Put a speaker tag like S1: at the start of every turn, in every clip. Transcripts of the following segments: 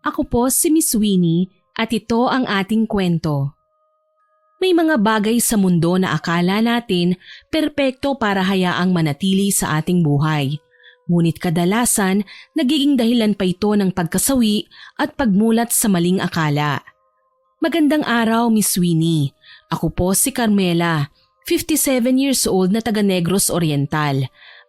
S1: Ako po si Miss Winnie at ito ang ating kwento. May mga bagay sa mundo na akala natin perpekto para hayaang manatili sa ating buhay. Ngunit kadalasan, nagiging dahilan pa ito ng pagkasawi at pagmulat sa maling akala. Magandang araw, Miss Winnie. Ako po si Carmela, 57 years old na taga Negros Oriental.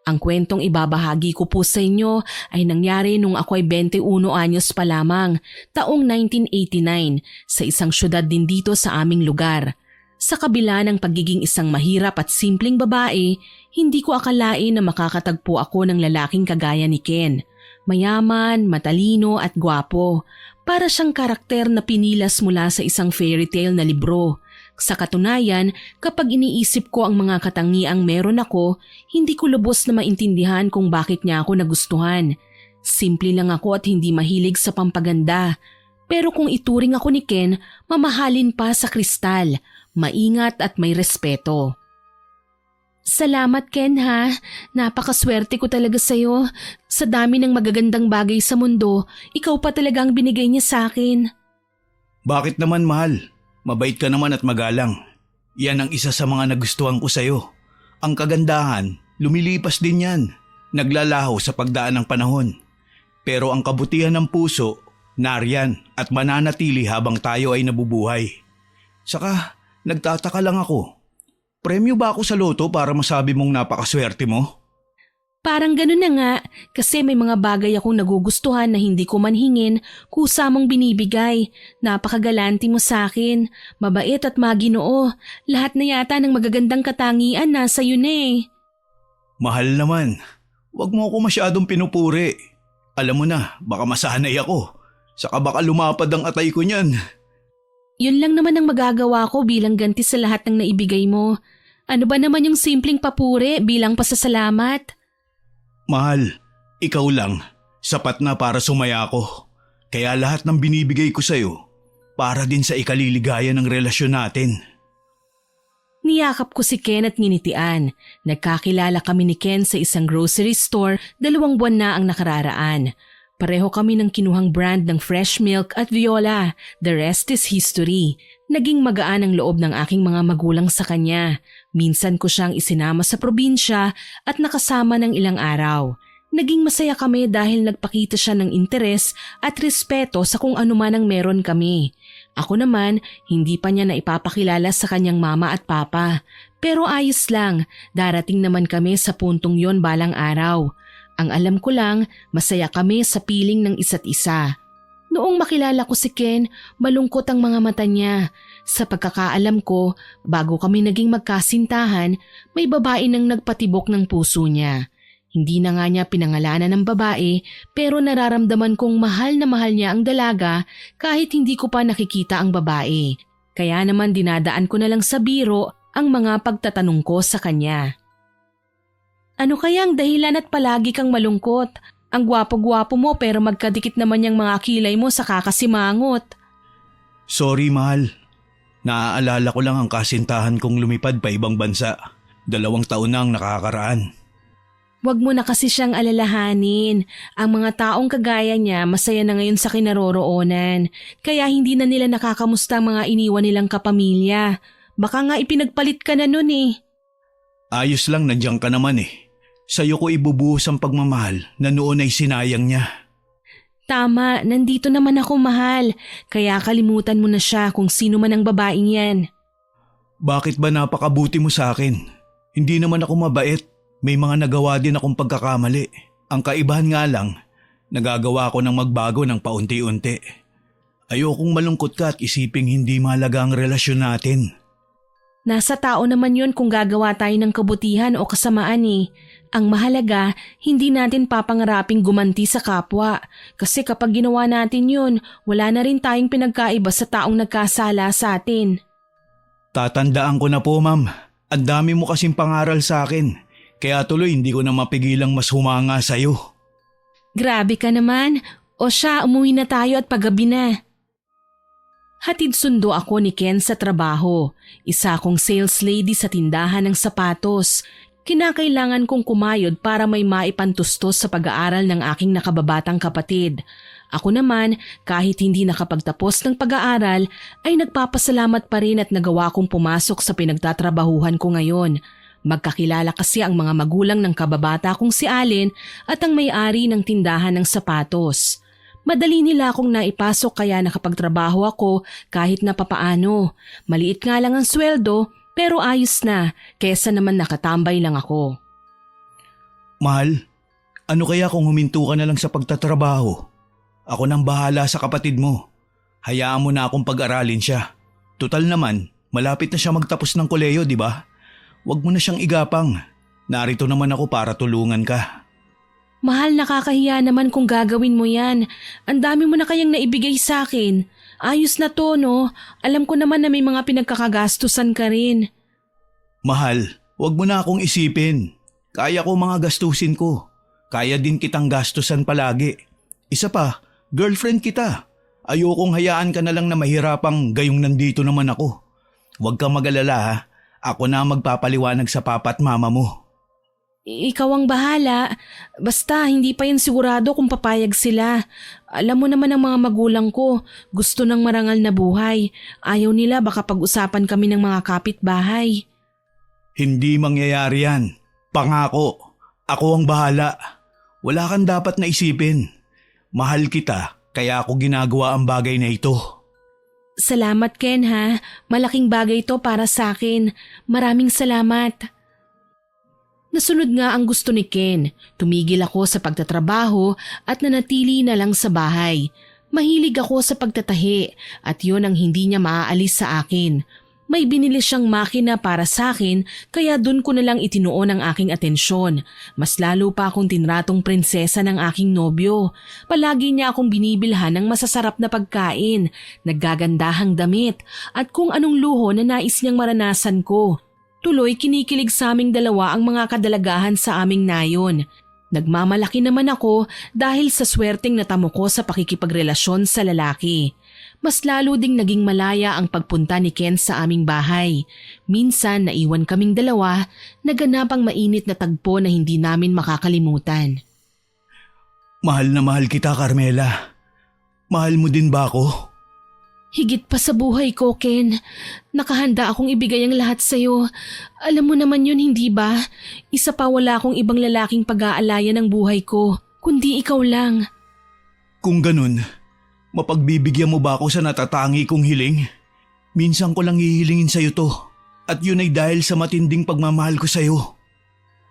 S1: Ang kwentong ibabahagi ko po sa inyo ay nangyari nung ako ay 21 anyos pa lamang, taong 1989, sa isang syudad din dito sa aming lugar. Sa kabila ng pagiging isang mahirap at simpleng babae, hindi ko akalain na makakatagpo ako ng lalaking kagaya ni Ken. Mayaman, matalino at gwapo. Para siyang karakter na pinilas mula sa isang fairy tale na libro. Sa katunayan, kapag iniisip ko ang mga katangiang meron ako, hindi ko lubos na maintindihan kung bakit niya ako nagustuhan. Simple lang ako at hindi mahilig sa pampaganda. Pero kung ituring ako ni Ken, mamahalin pa sa kristal, maingat at may respeto. Salamat Ken ha, napakaswerte ko talaga sa'yo. Sa dami ng magagandang bagay sa mundo, ikaw pa talaga ang binigay niya sa akin.
S2: Bakit naman mahal? Mabait ka naman at magalang. Yan ang isa sa mga nagustuhan ko sa'yo. Ang kagandahan, lumilipas din yan. Naglalaho sa pagdaan ng panahon. Pero ang kabutihan ng puso, nariyan at mananatili habang tayo ay nabubuhay. Saka, nagtataka lang ako. Premyo ba ako sa loto para masabi mong napakaswerte mo?
S1: Parang ganun na nga, kasi may mga bagay akong nagugustuhan na hindi ko man hingin, kusa mong binibigay. Napakagalante mo sa akin, mabait at maginoo. Lahat na yata ng magagandang katangian nasa iyo na eh.
S2: Mahal naman, wag mo ako masyadong pinupuri. Alam mo na, baka masanay ako. Saka baka lumapad ang atay ko niyan.
S1: Yun lang naman ang magagawa ko bilang ganti sa lahat ng naibigay mo. Ano ba naman yung simpleng papuri bilang pasasalamat?
S2: Mahal, ikaw lang. Sapat na para sumaya ko. Kaya lahat ng binibigay ko sa'yo, para din sa ikaliligaya ng relasyon natin.
S1: Niyakap ko si Ken at nginitian. Nagkakilala kami ni Ken sa isang grocery store 2 buwan na ang nakararaan. Pareho kami ng kinuhang brand ng fresh milk at Viola. The rest is history. Naging magaan ang loob ng aking mga magulang sa kanya. Minsan ko siyang isinama sa probinsya at nakasama ng ilang araw. Naging masaya kami dahil nagpakita siya ng interes at respeto sa kung ano man ang meron kami. Ako naman, hindi pa niya naipapakilala sa kanyang mama at papa. Pero ayos lang, darating naman kami sa puntong yon balang araw. Ang alam ko lang, masaya kami sa piling ng isa't isa. Noong makilala ko si Ken, malungkot ang mga mata niya. Sa pagkakaalam ko, bago kami naging magkasintahan, may babae nang nagpatibok ng puso niya. Hindi na nga niya pinangalanan ng babae, pero nararamdaman kong mahal na mahal niya ang dalaga kahit hindi ko pa nakikita ang babae. Kaya naman dinadaan ko na lang sa biro ang mga pagtatanong ko sa kanya. Ano kaya ang dahilan at palagi kang malungkot? Ang gwapo-gwapo mo pero magkadikit naman yung mga kilay mo sa kakasimangot.
S2: Sorry mahal. Naaalala ko lang ang kasintahan kong lumipad pa ibang bansa. 2 taon na ang nakakaraan.
S1: Huwag mo na kasi siyang alalahanin. Ang mga taong kagaya niya masaya na ngayon sa kinaroroonan. Kaya hindi na nila nakakamusta ang mga iniwan nilang kapamilya. Baka nga ipinagpalit ka na nun eh.
S2: Ayos lang, nandiyan ka naman eh. Sa'yo ko ibubuhos ang pagmamahal na noon ay sinayang niya.
S1: Tama, nandito naman ako mahal. Kaya kalimutan mo na siya kung sino man ang babaeng yan.
S2: Bakit ba napakabuti mo sa akin? Hindi naman ako mabait. May mga nagawa din akong pagkakamali. Ang kaibahan nga lang, nagagawa ko ng magbago ng paunti-unti. Ayokong malungkot ka at isiping hindi mahalaga ang relasyon natin.
S1: Nasa tao naman yun kung gagawa tayo ng kabutihan o kasamaan eh. Ang mahalaga, hindi natin papangaraping gumanti sa kapwa. Kasi kapag ginawa natin yun, wala na rin tayong pinagkaiba sa taong nagkasala sa atin.
S2: Tatandaan ko na po ma'am. Ang dami mo kasing pangaral sa akin. Kaya tuloy hindi ko na mapigilang mas humanga sa'yo.
S1: Grabe ka naman. O siya, umuwi na tayo at paggabi na. Hatid sundo ako ni Ken sa trabaho. Isa akong sales lady sa tindahan ng sapatos. Kinakailangan kong kumayod para may maipantustos sa pag-aaral ng aking nakababatang kapatid. Ako naman, kahit hindi nakapagtapos ng pag-aaral, ay nagpapasalamat pa rin at nagawa kong pumasok sa pinagtatrabahuhan ko ngayon. Magkakilala kasi ang mga magulang ng kababata kong si Allen at ang may-ari ng tindahan ng sapatos. Madali nila akong naipasok kaya nakapagtrabaho ako kahit na papaano. Maliit nga lang ang sweldo pero ayos na kesa naman nakatambay lang ako.
S2: Mahal, ano kaya kung huminto ka na lang sa pagtatrabaho? Ako nang bahala sa kapatid mo. Hayaan mo na akong pag-aralin siya. Tutal naman, malapit na siya magtapos ng koleyo, di ba? Huwag mo na siyang igapang. Narito naman ako para tulungan ka.
S1: Mahal, nakakahiya naman kung gagawin mo yan. Ang dami mo na kayang naibigay sa akin. Ayos na to, no? Alam ko naman na may mga pinagkakagastusan ka rin.
S2: Mahal, huwag mo na akong isipin. Kaya ko mga gastusin ko. Kaya din kitang gastusan palagi. Isa pa, girlfriend kita. Ayokong hayaan ka na lang na mahirapang gayong nandito naman ako. Huwag kang mag-alala ha. Ako na magpapaliwanag sa papa at mama mo.
S1: Ikaw ang bahala. Basta hindi pa yan sigurado kung papayag sila. Alam mo naman ang mga magulang ko. Gusto ng marangal na buhay. Ayaw nila baka pag-usapan kami ng mga kapitbahay.
S2: Hindi mangyayari yan. Pangako. Ako ang bahala. Wala kang dapat na isipin. Mahal kita kaya ako ginagawa ang bagay na ito.
S1: Salamat Ken ha. Malaking bagay to para sa akin. Maraming salamat. Nasunod nga ang gusto ni Ken. Tumigil ako sa pagtatrabaho at nanatili na lang sa bahay. Mahilig ako sa pagtatahi at yun ang hindi niya maaalis sa akin. May binili siyang makina para sa akin kaya dun ko na lang itinuon ang aking atensyon. Mas lalo pa akong tinratong prinsesa ng aking nobyo. Palagi niya akong binibilhan ng masasarap na pagkain, naggagandahang damit at kung anong luho na nais niyang maranasan ko. Tuloy kinikilig sa aming dalawa ang mga kadalagahan sa aming nayon. Nagmamalaki naman ako dahil sa swerteng natamo ko sa pakikipagrelasyon sa lalaki. Mas lalo ding naging malaya ang pagpunta ni Ken sa aming bahay. Minsan naiwan kaming dalawa, naganap ang mainit na tagpo na hindi namin makakalimutan.
S2: Mahal na mahal kita, Carmela. Mahal mo din ba ako?
S1: Higit pa sa buhay ko, Ken. Nakahanda akong ibigay ang lahat sa'yo. Alam mo naman yun, hindi ba? Isa pa wala akong ibang lalaking pag-aalayan ng buhay ko, kundi ikaw lang.
S2: Kung ganun, mapagbibigyan mo ba ako sa natatangi kong hiling? Minsan ko lang hihilingin sa'yo to. At yun ay dahil sa matinding pagmamahal ko sa'yo.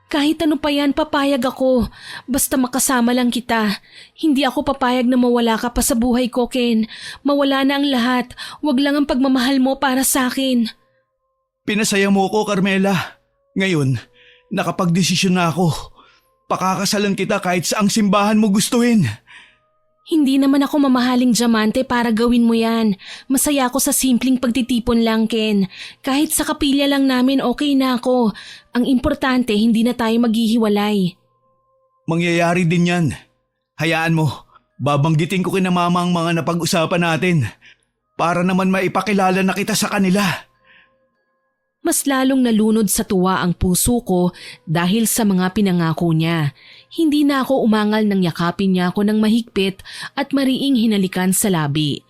S1: Kahit ano pa yan, papayag ako. Basta makasama lang kita. Hindi ako papayag na mawala ka pa sa buhay ko, Ken. Mawala na ang lahat. Wag lang ang pagmamahal mo para sa akin.
S2: Pinasaya mo ko, Carmela. Ngayon, nakapagdesisyon na ako. Pakakasalan kita kahit saang simbahan mo gustuhin.
S1: Hindi naman ako mamahaling diamante para gawin mo yan. Masaya ako sa simpleng pagtitipon lang, Ken. Kahit sa kapilya lang namin okay na ako. Ang importante hindi na tayo maghihiwalay.
S2: Mangyayari din yan. Hayaan mo, babanggitin ko kina mama ang mga napag-usapan natin. Para naman maipakilala na kita sa kanila.
S1: Mas lalong nalunod sa tuwa ang puso ko dahil sa mga pinangako niya. Hindi na ako umangal nang yakapin niya ako ng mahigpit at mariing hinalikan sa labi.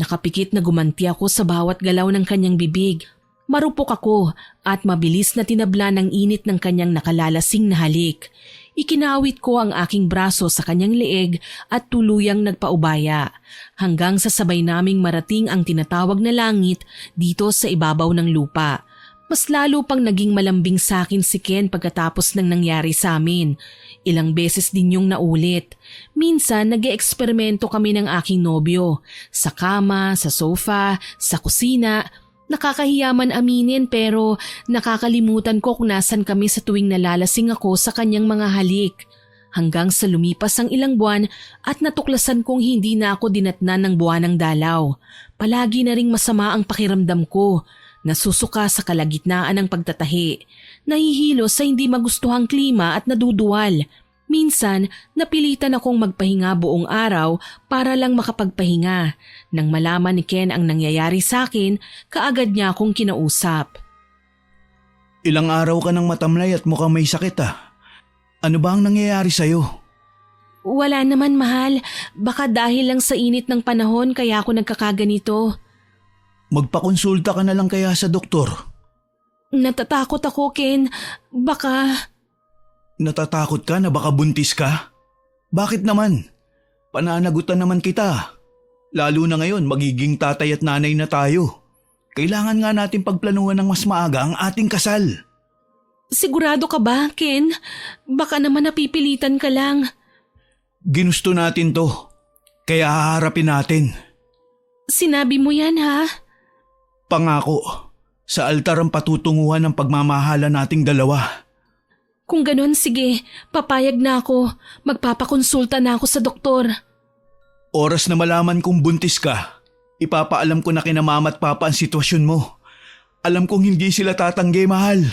S1: Nakapikit na gumanti ako sa bawat galaw ng kanyang bibig. Marupok ako at mabilis na tinabla ng init ng kanyang nakalalasing na halik. Ikinawit ko ang aking braso sa kanyang leeg at tuluyang nagpaubaya hanggang sa sabay naming marating ang tinatawag na langit dito sa ibabaw ng lupa. Mas lalo pang naging malambing sa akin si Ken pagkatapos ng nangyari sa amin. Ilang beses din yung naulit. Minsan nag-eeksperimento kami ng aking nobyo. Sa kama, sa sofa, sa kusina. Nakakahiya man aminin pero nakakalimutan ko kung nasan kami sa tuwing nalalasing ako sa kanyang mga halik. Hanggang sa lumipas ang ilang buwan at natuklasan kong hindi na ako dinatnan ng buwanang dalaw. Palagi na ring masama ang pakiramdam ko. Nasusuka sa kalagitnaan ng pagtatahi. Nahihilo sa hindi magustuhang klima at naduduwal. Minsan, napilitan akong magpahinga buong araw para lang makapagpahinga. Nang malaman ni Ken ang nangyayari sa akin, kaagad niya akong kinausap.
S2: Ilang araw ka nang matamlay at mukhang may sakit ah. Ano ba ang nangyayari sa'yo?
S1: Wala naman, mahal. Baka dahil lang sa init ng panahon kaya ako nagkakaganito.
S2: Magpakonsulta ka na lang kaya sa doktor.
S1: Natatakot ako, Ken. Baka…
S2: Natatakot ka na baka buntis ka? Bakit naman? Pananagutan naman kita. Lalo na ngayon magiging tatay at nanay na tayo. Kailangan nga natin pagplanuhan ng mas maaga ang ating kasal.
S1: Sigurado ka ba, Ken? Baka naman napipilitan ka lang.
S2: Ginusto natin to. Kaya haharapin natin.
S1: Sinabi mo yan, ha?
S2: Pangako, sa altar ang patutunguhan ng pagmamahala nating dalawa.
S1: Kung ganun, sige. Papayag na ako. Magpapakonsulta na ako sa doktor.
S2: Oras na malaman kung buntis ka, ipapaalam ko na kina mama at papa ang sitwasyon mo. Alam kong hindi sila tatanggi, mahal.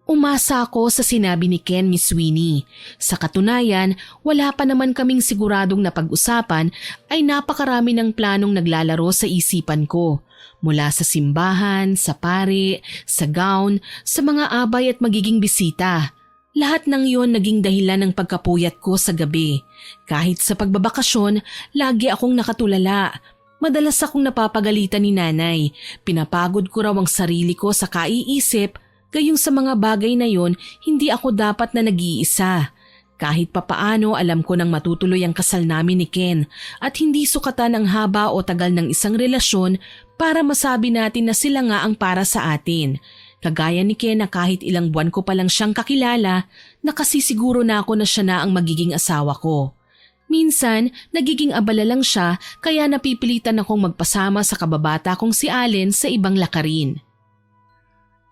S1: Umasa ako sa sinabi ni Ken, Miss Winnie. Sa katunayan, wala pa naman kaming siguradong napag-usapan ay napakarami ng planong naglalaro sa isipan ko. Mula sa simbahan, sa pari, sa gown, sa mga abay at magiging bisita. Lahat ng yon naging dahilan ng pagkapuyat ko sa gabi. Kahit sa pagbabakasyon, lagi akong nakatulala. Madalas akong napapagalitan ni nanay. Pinapagod ko raw ang sarili ko sa kaiisip. Gayong sa mga bagay na yon, hindi ako dapat na nag-iisa. Kahit papaano alam ko nang matutuloy ang kasal namin ni Ken at hindi sukatan ang haba o tagal ng isang relasyon para masabi natin na sila nga ang para sa atin. Kagaya ni Ken na kahit ilang buwan ko pa lang siyang kakilala, nakasisiguro na ako na siya na ang magiging asawa ko. Minsan, nagiging abala lang siya kaya napipilitan akong magpasama sa kababata kong si Allen sa ibang lakarin.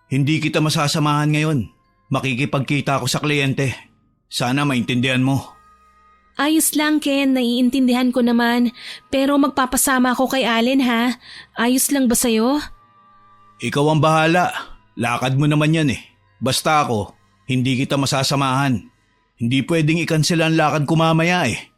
S2: Hindi kita masasamahan ngayon. Makikipagkita ako sa kliyente. Sana maintindihan mo.
S1: Ayos lang, Ken. Naiintindihan ko naman. Pero magpapasama ako kay Allen, ha? Ayos lang ba sa'yo?
S2: Ikaw ang bahala. Lakad mo naman yan eh. Basta ako, hindi kita masasamahan. Hindi pwedeng i-cancel ang lakad ko mamaya eh.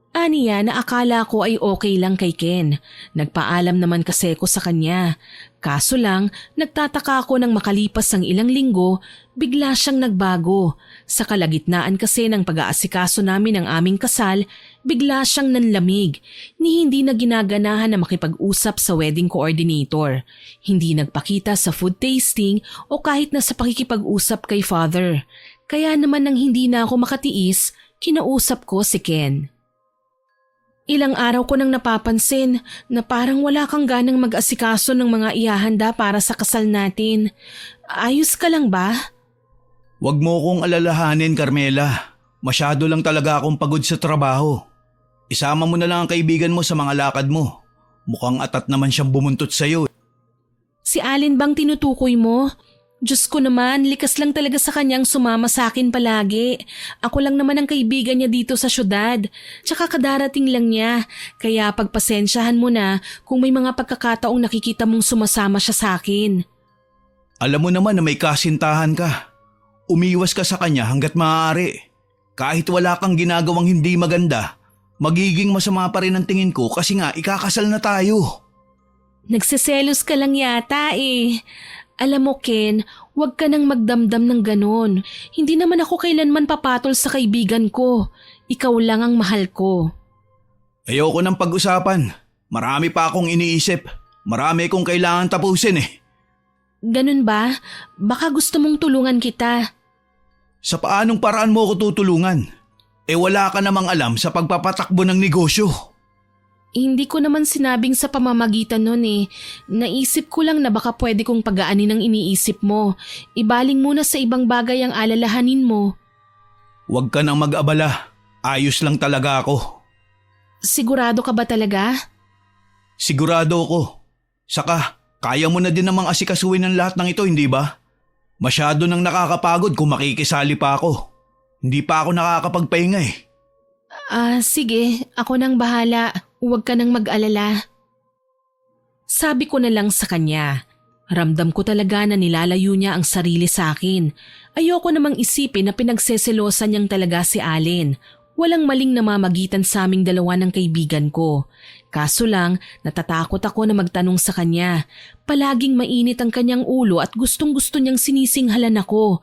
S1: Aniya na akala ko ay okay lang kay Ken. Nagpaalam naman kasi ko sa kanya. Kaso lang, nagtataka ako nang makalipas ang ilang linggo, bigla siyang nagbago. Sa kalagitnaan kasi ng pag-aasikaso namin ng aming kasal, bigla siyang nanlamig. Ni hindi na ginaganahan na makipag-usap sa wedding coordinator. Hindi nagpakita sa food tasting o kahit na sa pakikipag-usap kay father. Kaya naman nang hindi na ako makatiis, kinausap ko si Ken. Ilang araw ko nang napapansin na parang wala kang ganang mag-asikaso ng mga ihahanda para sa kasal natin. Ayos ka lang ba?
S2: Huwag mo kong alalahanin, Carmela. Masyado lang talaga akong pagod sa trabaho. Isama mo na lang ang kaibigan mo sa mga lakad mo. Mukhang atat naman siyang bumuntot sa'yo.
S1: Si Allen bang tinutukoy mo? Diyos ko naman, likas lang talaga sa kanyang sumama sa akin palagi. Ako lang naman ang kaibigan niya dito sa syudad. Tsaka kadarating lang niya. Kaya pagpasensyahan mo na kung may mga pagkakataong nakikita mong sumasama siya sa akin.
S2: Alam mo naman na may kasintahan ka. Umiwas ka sa kanya hanggat maaari. Kahit wala kang ginagawang hindi maganda, magiging masama pa rin ang tingin ko kasi nga ikakasal na tayo.
S1: Nagseselos ka lang yata eh. Alam mo Ken, huwag ka nang magdamdam ng ganon. Hindi naman ako kailanman papatol sa kaibigan ko. Ikaw lang ang mahal ko.
S2: Ayoko ng pag-usapan. Marami pa akong iniisip. Marami kong kailangan tapusin eh.
S1: Ganun ba? Baka gusto mong tulungan kita.
S2: Sa paanong paraan mo ko tutulungan? Wala ka namang alam sa pagpapatakbo ng negosyo.
S1: Hindi ko naman sinabing sa pamamagitan nun eh. Naisip ko lang na baka pwede kong pagaanin ang iniisip mo. Ibaling muna sa ibang bagay ang alalahanin mo.
S2: Huwag ka nang mag-abala. Ayos lang talaga ako.
S1: Sigurado ka ba talaga?
S2: Sigurado ako. Saka, kaya mo na din namang asikasuhin ang lahat ng ito, hindi ba? Masyado nang nakakapagod kung makikisali pa ako. Hindi pa ako nakakapagpahinga eh.
S1: Sige. Ako nang bahala. Huwag ka nang mag-alala. Sabi ko na lang sa kanya. Ramdam ko talaga na nilalayo niya ang sarili sa akin. Ayoko namang isipin na pinagseselosan niyang talaga si Allen. Walang maling namamagitan sa aming dalawa ng kaibigan ko. Kaso lang, natatakot ako na magtanong sa kanya. Palaging mainit ang kanyang ulo at gustong-gusto niyang sinisinghalan ako.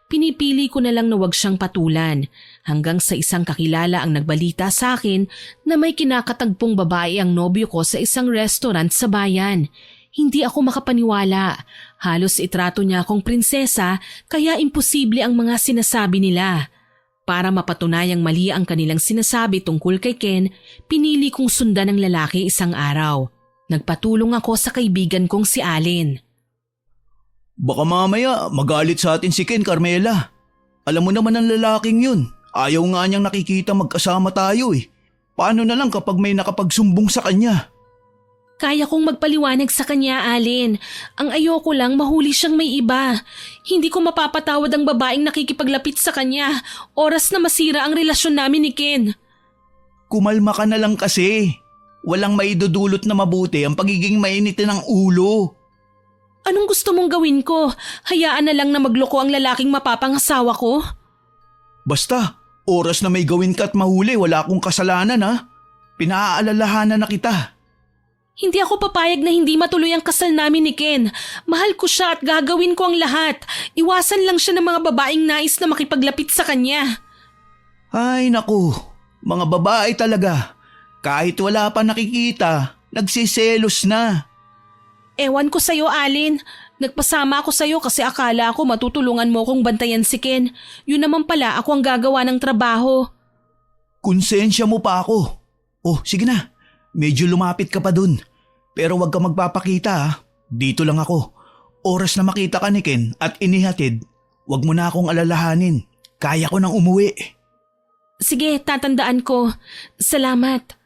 S1: pinipili ko na lang na wag siyang patulan hanggang sa isang kakilala ang nagbalita sa akin na may kinakatagpong babae ang nobyo ko sa isang restaurant sa bayan. Hindi ako makapaniwala. Halos itrato niya akong prinsesa kaya imposible ang mga sinasabi nila. Para mapatunayang mali ang kanilang sinasabi tungkol kay Ken, pinili kong sundan ng lalaki isang araw. Nagpatulong ako sa kaibigan kong si Allen.
S2: Baka mamaya magalit sa atin si Ken, Carmela. Alam mo naman ang lalaking yun. Ayaw nga niyang nakikita magkasama tayo eh. Paano na lang kapag may nakapagsumbong sa kanya?
S1: Kaya kong magpaliwanag sa kanya, Allen. Ang ayoko lang mahuli siyang may iba. Hindi ko mapapatawad ang babaeng nakikipaglapit sa kanya. Oras na masira ang relasyon namin ni Ken.
S2: Kumalma ka na lang kasi. Walang maidudulot na mabuti ang pagiging mainit ng ulo.
S1: Anong gusto mong gawin ko? Hayaan na lang na magloko ang lalaking mapapangasawa ko?
S2: Basta, oras na may gawin ka at mahuli, wala akong kasalanan ha. Pinaaalalahanan na kita.
S1: Hindi ako papayag na hindi matuloy ang kasal namin ni Ken. Mahal ko siya at gagawin ko ang lahat. Iwasan lang siya ng mga babaeng nais na makipaglapit sa kanya.
S2: Ay naku, mga babae talaga. Kahit wala pa nakikita, nagsiselos na.
S1: Ewan ko sa'yo, Allen. Nagpasama ako sa'yo kasi akala ko matutulungan mo kong bantayan si Ken. Yun naman pala ako ang gagawa ng trabaho.
S2: Konsensya mo pa ako. Oh, sige na. Medyo lumapit ka pa dun. Pero wag ka magpapakita ha. Dito lang ako. Oras na makita ka ni Ken at inihatid, wag mo na akong alalahanin. Kaya ko nang umuwi.
S1: Sige, tatandaan ko. Salamat.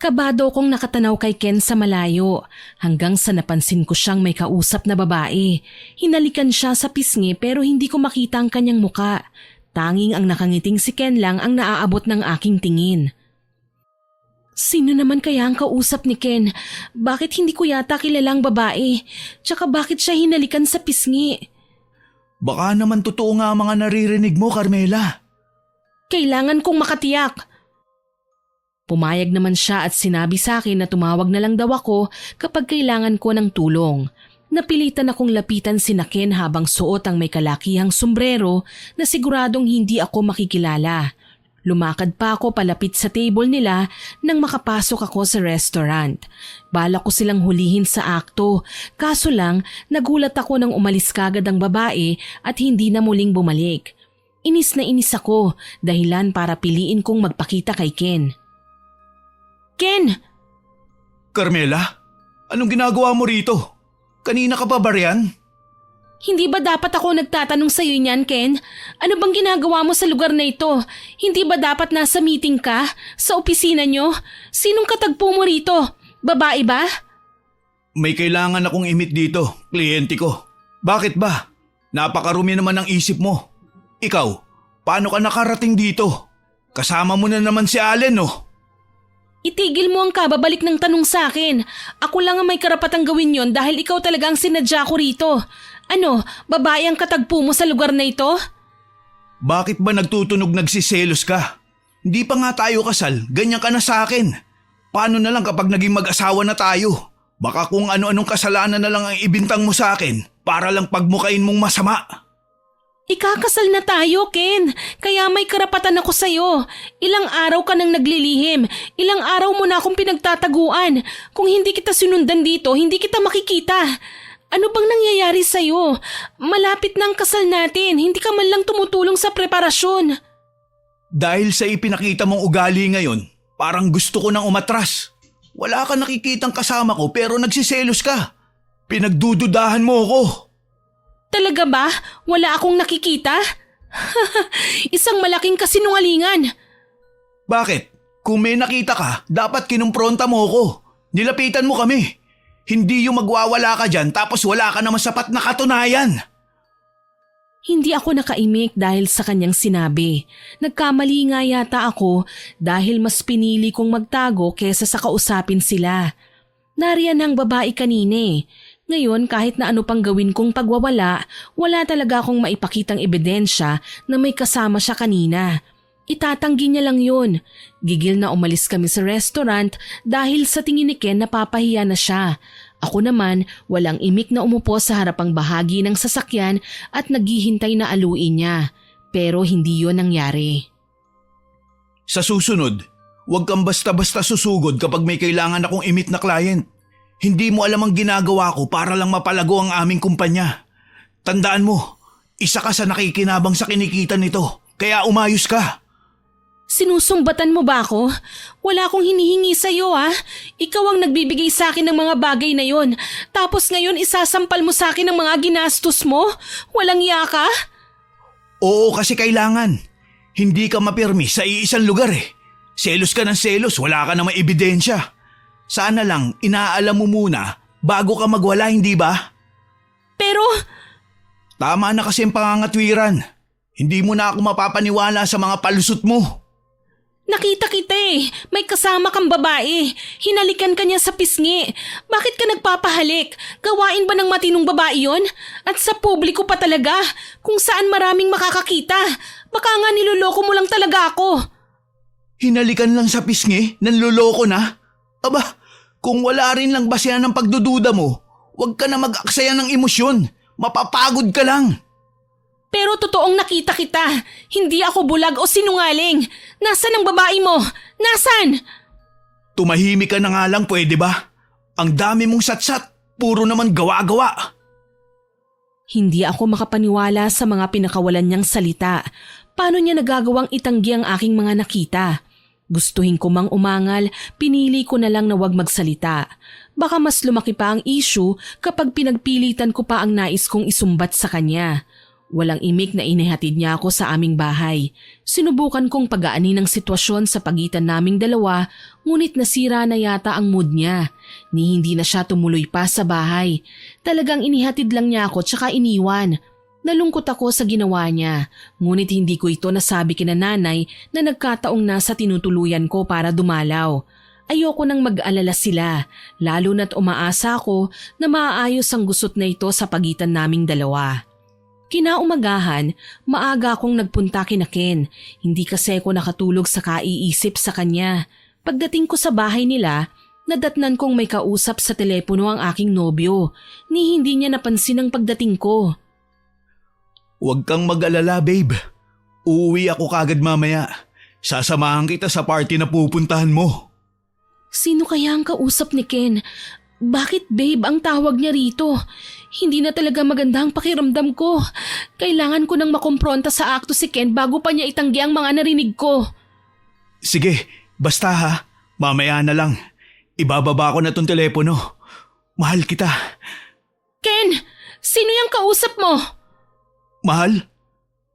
S1: Kabado kong nakatanaw kay Ken sa malayo hanggang sa napansin ko siyang may kausap na babae. Hinalikan siya sa pisngi pero hindi ko makita ang kanyang muka. Tanging ang nakangiting si Ken lang ang naaabot ng aking tingin. Sino naman kaya ang kausap ni Ken? Bakit hindi ko yata kilalang babae? Tsaka bakit siya hinalikan sa pisngi?
S2: Baka naman totoo nga ang mga naririnig mo, Carmela.
S1: Kailangan kong makatiyak. Pumayag naman siya at sinabi sa akin na tumawag na lang daw ako kapag kailangan ko ng tulong. Napilitan akong lapitan si Ken habang suot ang may kalakihang sombrero na siguradong hindi ako makikilala. Lumakad pa ako palapit sa table nila nang makapasok ako sa restaurant. Balak ko silang hulihin sa akto, kaso lang nagulat ako nang umalis kagad ang babae at hindi na muling bumalik. Inis na inis ako, dahilan para piliin kong magpakita kay Ken. Ken!
S2: Carmela, anong ginagawa mo rito? Kanina ka pa ba riyan?
S1: Hindi ba dapat ako nagtatanong sa iyo niyan, Ken? Ano bang ginagawa mo sa lugar na ito? Hindi ba dapat nasa meeting ka? Sa opisina nyo? Sinong katagpo mo rito? Babae ba?
S2: May kailangan akong imit dito, kliyente ko. Bakit ba? Napakarumi naman ng isip mo. Ikaw, paano ka nakarating dito? Kasama mo na naman si Allen, no?
S1: Itigil mo ang kababalik ng tanong sa akin. Ako lang ang may karapatang gawin yon dahil ikaw talaga ang sinadya ko rito. Ano, babae ang katagpo mo sa lugar na ito?
S2: Bakit ba nagtutunog nagsiselos ka? Hindi pa nga tayo kasal, ganyan ka na sa akin. Paano na lang kapag naging mag-asawa na tayo? Baka kung ano-anong kasalanan na lang ang ibintang mo sa akin para lang pagmukain mong masama.
S1: Ikakasal na tayo, Ken. Kaya may karapatan ako sa'yo. Ilang araw ka nang naglilihim. Ilang araw mo na akong pinagtataguan. Kung hindi kita sinundan dito, hindi kita makikita. Ano bang nangyayari sa'yo? Malapit na ang kasal natin. Hindi ka man lang tumutulong sa preparasyon.
S2: Dahil sa ipinakita mong ugali ngayon, parang gusto ko nang umatras. Wala ka nakikitang kasama ko pero nagsiselos ka. Pinagdududahan mo ako.
S1: Talaga ba? Wala akong nakikita? Isang malaking kasinungalingan.
S2: Bakit? Kung may nakita ka, dapat kinumpronta mo ako. Nilapitan mo kami. Hindi yung magwawala ka dyan tapos wala ka naman sapat na katunayan.
S1: Hindi ako nakaimik dahil sa kanyang sinabi. Nagkamali nga yata ako dahil mas pinili kong magtago kesa sa kausapin sila. Nariyan ang babae kanina eh. Ngayon kahit na ano pang gawin kong pagwawala, wala talaga akong maipakitang ebidensya na may kasama siya kanina. Itatanggi niya lang yun. Gigil na umalis kami sa restaurant dahil sa tingin ni Ken napapahiya na siya. Ako naman walang imik na umupo sa harapang bahagi ng sasakyan at naghihintay na aluin niya. Pero hindi yon nangyari.
S2: Sa susunod, huwag kang basta-basta susugod kapag may kailangan akong imit na client. Hindi mo alam ang ginagawa ko para lang mapalago ang aming kumpanya. Tandaan mo, isa ka sa nakikinabang sa kinikita nito, kaya umayos ka.
S1: Sinusumbatan mo ba ako? Wala akong hinihingi sa'yo Ikaw ang nagbibigay sa akin ng mga bagay na yon. Tapos ngayon isasampal mo sa akin ang mga ginastos mo? Walang iya ka?
S2: Oo, kasi kailangan. Hindi ka mapirmi sa iisang lugar eh. Selos ka ng selos, wala ka namang ebidensya. Sana lang inaalam mo muna bago ka magwala, hindi ba?
S1: Pero…
S2: Tama na kasi ang pangangatwiran. Hindi mo na ako mapapaniwala sa mga palusot mo.
S1: Nakita kita May kasama kang babae. Hinalikan ka niya sa pisngi. Bakit ka nagpapahalik? Gawain ba ng matinong babae yon? At sa publiko pa talaga, kung saan maraming makakakita. Baka nga niloloko mo lang talaga ako.
S2: Hinalikan lang sa pisngi? Nanloloko na? Aba, kung wala rin lang basehan ng pagdududa mo, huwag ka na mag-aksaya ng emosyon. Mapapagod ka lang.
S1: Pero totoong nakita kita. Hindi ako bulag o sinungaling. Nasaan ang babae mo? Nasaan?
S2: Tumahimik ka na nga lang, pwede ba? Ang dami mong satsat, puro naman gawa-gawa.
S1: Hindi ako makapaniwala sa mga pinakawalan niyang salita. Paano niya nagagawang itanggi ang aking mga nakita? Gustuhin ko mang umangal, pinili ko na lang na wag magsalita. Baka mas lumaki pa ang issue kapag pinagpilitan ko pa ang nais kong isumbat sa kanya. Walang imik na inihatid niya ako sa aming bahay. Sinubukan kong pagaanin ang sitwasyon sa pagitan naming dalawa, ngunit nasira na yata ang mood niya. Ni hindi na siya tumuloy pa sa bahay. Talagang inihatid lang niya ako tsaka iniwan. Nalungkot ako sa ginawa niya, ngunit hindi ko ito nasabi kina nanay na nagkataong nasa tinutuluyan ko para dumalaw. Ayoko nang mag-alala sila, lalo na't umaasa ako na maaayos ang gusot na ito sa pagitan naming dalawa. Kinaumagahan, maaga akong nagpunta kina Ken. Hindi kasi ako nakatulog sa kaiisip sa kanya. Pagdating ko sa bahay nila, nadatnan kong may kausap sa telepono ang aking nobyo. Ni hindi niya napansin ang pagdating ko.
S2: Huwag kang mag-alala, babe. Uuwi ako kagad mamaya. Sasamahan kita sa party na pupuntahan mo.
S1: Sino kaya ang kausap ni Ken? Bakit babe ang tawag niya rito? Hindi na talaga maganda ang pakiramdam ko. Kailangan ko nang makompronta sa akto si Ken bago pa niya itanggi ang mga narinig ko.
S2: Sige, basta ha. Mamaya na lang. Ibababa ko na tong telepono. Mahal kita.
S1: Ken, sino yung kausap mo?
S2: Mahal?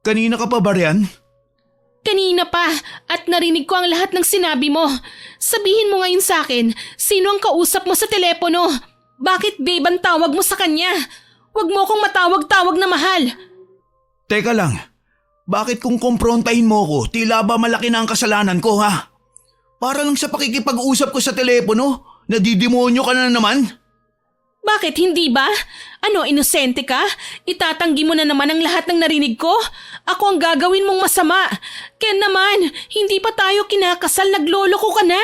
S2: Kanina ka pa ba riyan?
S1: Kanina pa at narinig ko ang lahat ng sinabi mo. Sabihin mo ngayon sa akin, sino ang kausap mo sa telepono? Bakit babe ang tawag mo sa kanya? Huwag mo akong matawag-tawag na mahal.
S2: Teka lang, bakit kung kumprontahin mo ko, tila ba malaki na ang kasalanan ko ha? Para lang sa pakikipag-usap ko sa telepono, nadidemonyo ka na naman?
S1: Bakit hindi ba? Ano, inosente ka? Itatanggi mo na naman ang lahat ng narinig ko? Ako ang gagawin mong masama. Ken naman, hindi pa tayo kinakasal, nagloloko ka na.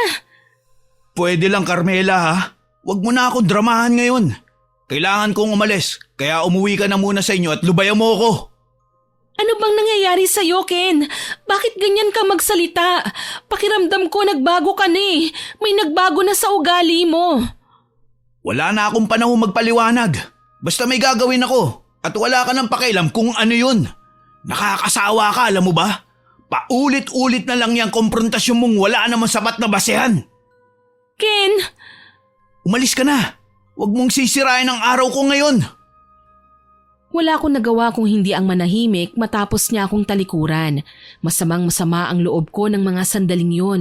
S2: Pwede lang Carmela ha. Huwag mo na akong dramahan ngayon. Kailangan kong umalis, kaya umuwi ka na muna sa inyo at lubayan mo ako.
S1: Ano bang nangyayari sa'yo, Ken? Bakit ganyan ka magsalita? Pakiramdam ko nagbago ka na eh. May nagbago na sa ugali mo.
S2: Wala na akong panahon magpaliwanag. Basta may gagawin ako at wala ka ng pakialam kung ano yun. Nakakasawa ka, alam mo ba? Paulit-ulit na lang yung komprontasyon mong wala namang sapat na basehan.
S1: Ken!
S2: Umalis ka na. Huwag mong sisirain ang araw ko ngayon.
S1: Wala akong nagawa kung hindi ang manahimik matapos niya akong talikuran. Masamang-masama ang loob ko ng mga sandaling yun.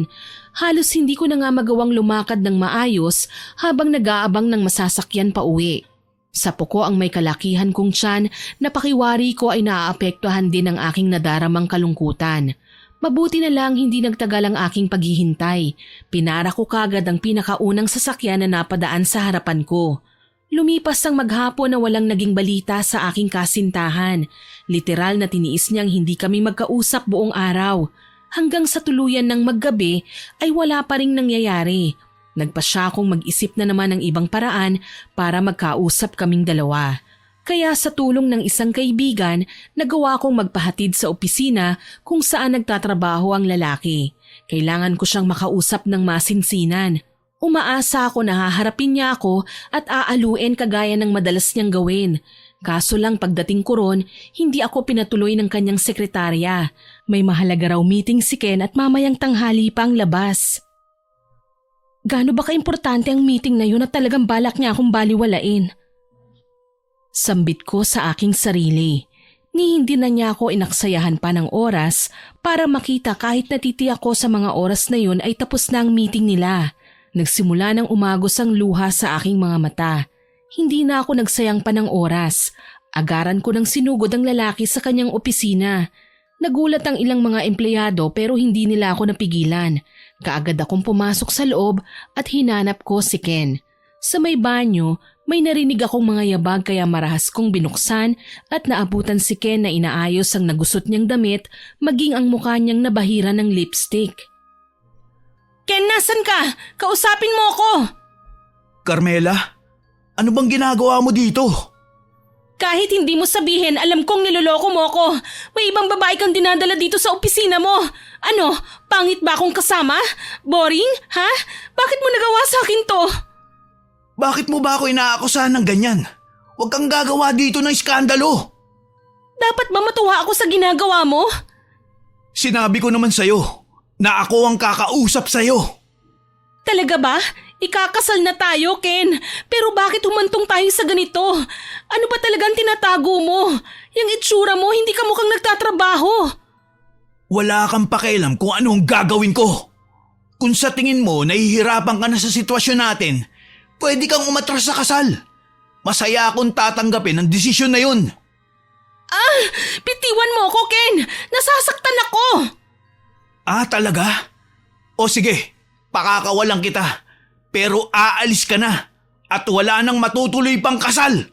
S1: Halos hindi ko na nga magawang lumakad ng maayos habang nag-aabang ng masasakyan pa uwi. Sa puko ang may kalakihan kong tiyan, napakiwari ko ay naaapektuhan din ng aking nadaramang kalungkutan. Mabuti na lang hindi nagtagal ang aking paghihintay. Pinara ko kagad ang pinakaunang sasakyan na napadaan sa harapan ko. Lumipas ang maghapon na walang naging balita sa aking kasintahan. Literal na tiniis niyang hindi kami magkausap buong araw. Hanggang sa tuluyan ng maggabi ay wala pa ring nangyayari. Nagpa siya akong mag-isip na naman ng ibang paraan para magkausap kaming dalawa. Kaya sa tulong ng isang kaibigan, nagawa kong magpahatid sa opisina kung saan nagtatrabaho ang lalaki. Kailangan ko siyang makausap ng masinsinan. Umaasa ako na haharapin niya ako at aaluin kagaya ng madalas niyang gawin. Kaso lang pagdating ko ron, hindi ako pinatuloy ng kanyang sekretarya. May mahalaga raw meeting si Ken at mamayang tanghali pa ang labas. Gaano ba kaimportante ang meeting na yun at talagang balak niya akong baliwalain? Sambit ko sa aking sarili. Ni hindi na niya ako inaksayahan pa ng oras para makita kahit natitiyak ko sa mga oras na yun ay tapos na ang meeting nila. Nagsimula ng umagos ang luha sa aking mga mata. Hindi na ako nagsayang pa ng oras. Agaran ko ng sinugod ang lalaki sa kanyang opisina. Nagulat ang ilang mga empleyado pero hindi nila ako napigilan. Kaagad akong pumasok sa loob at hinanap ko si Ken. Sa may banyo, may narinig akong mga yabag kaya marahas kong binuksan at naabutan si Ken na inaayos ang nagusot niyang damit maging ang mukha niyang nabahira ng lipstick. Ken, nasan ka? Kausapin mo ako!
S2: Carmela, ano bang ginagawa mo dito?
S1: Kahit hindi mo sabihin, alam kong niloloko mo ako. May ibang babae kang dinadala dito sa opisina mo. Ano, pangit ba akong kasama? Boring, ha? Bakit mo nagawa sa akin to?
S2: Bakit mo ba ako inaakusahan ng ganyan? Huwag kang gagawa dito ng iskandalo.
S1: Dapat ba matuwa ako sa ginagawa mo?
S2: Sinabi ko naman sa'yo na ako ang kakausap sa'yo.
S1: Talaga ba? Ikakasal na tayo, Ken. Pero bakit humantong tayo sa ganito? Ano ba talagang tinatago mo? Yung itsura mo, hindi ka mukhang nagtatrabaho.
S2: Wala kang pakialam kung anong gagawin ko. Kung sa tingin mo nahihirapan ka na sa sitwasyon natin, pwede kang umatras sa kasal. Masaya akong tatanggapin ang desisyon na yun.
S1: Bitiwan mo ako, Ken. Nasasaktan ako.
S2: Talaga? O sige, pakakawalan kita. Pero aalis ka na at wala nang matutuloy pang kasal.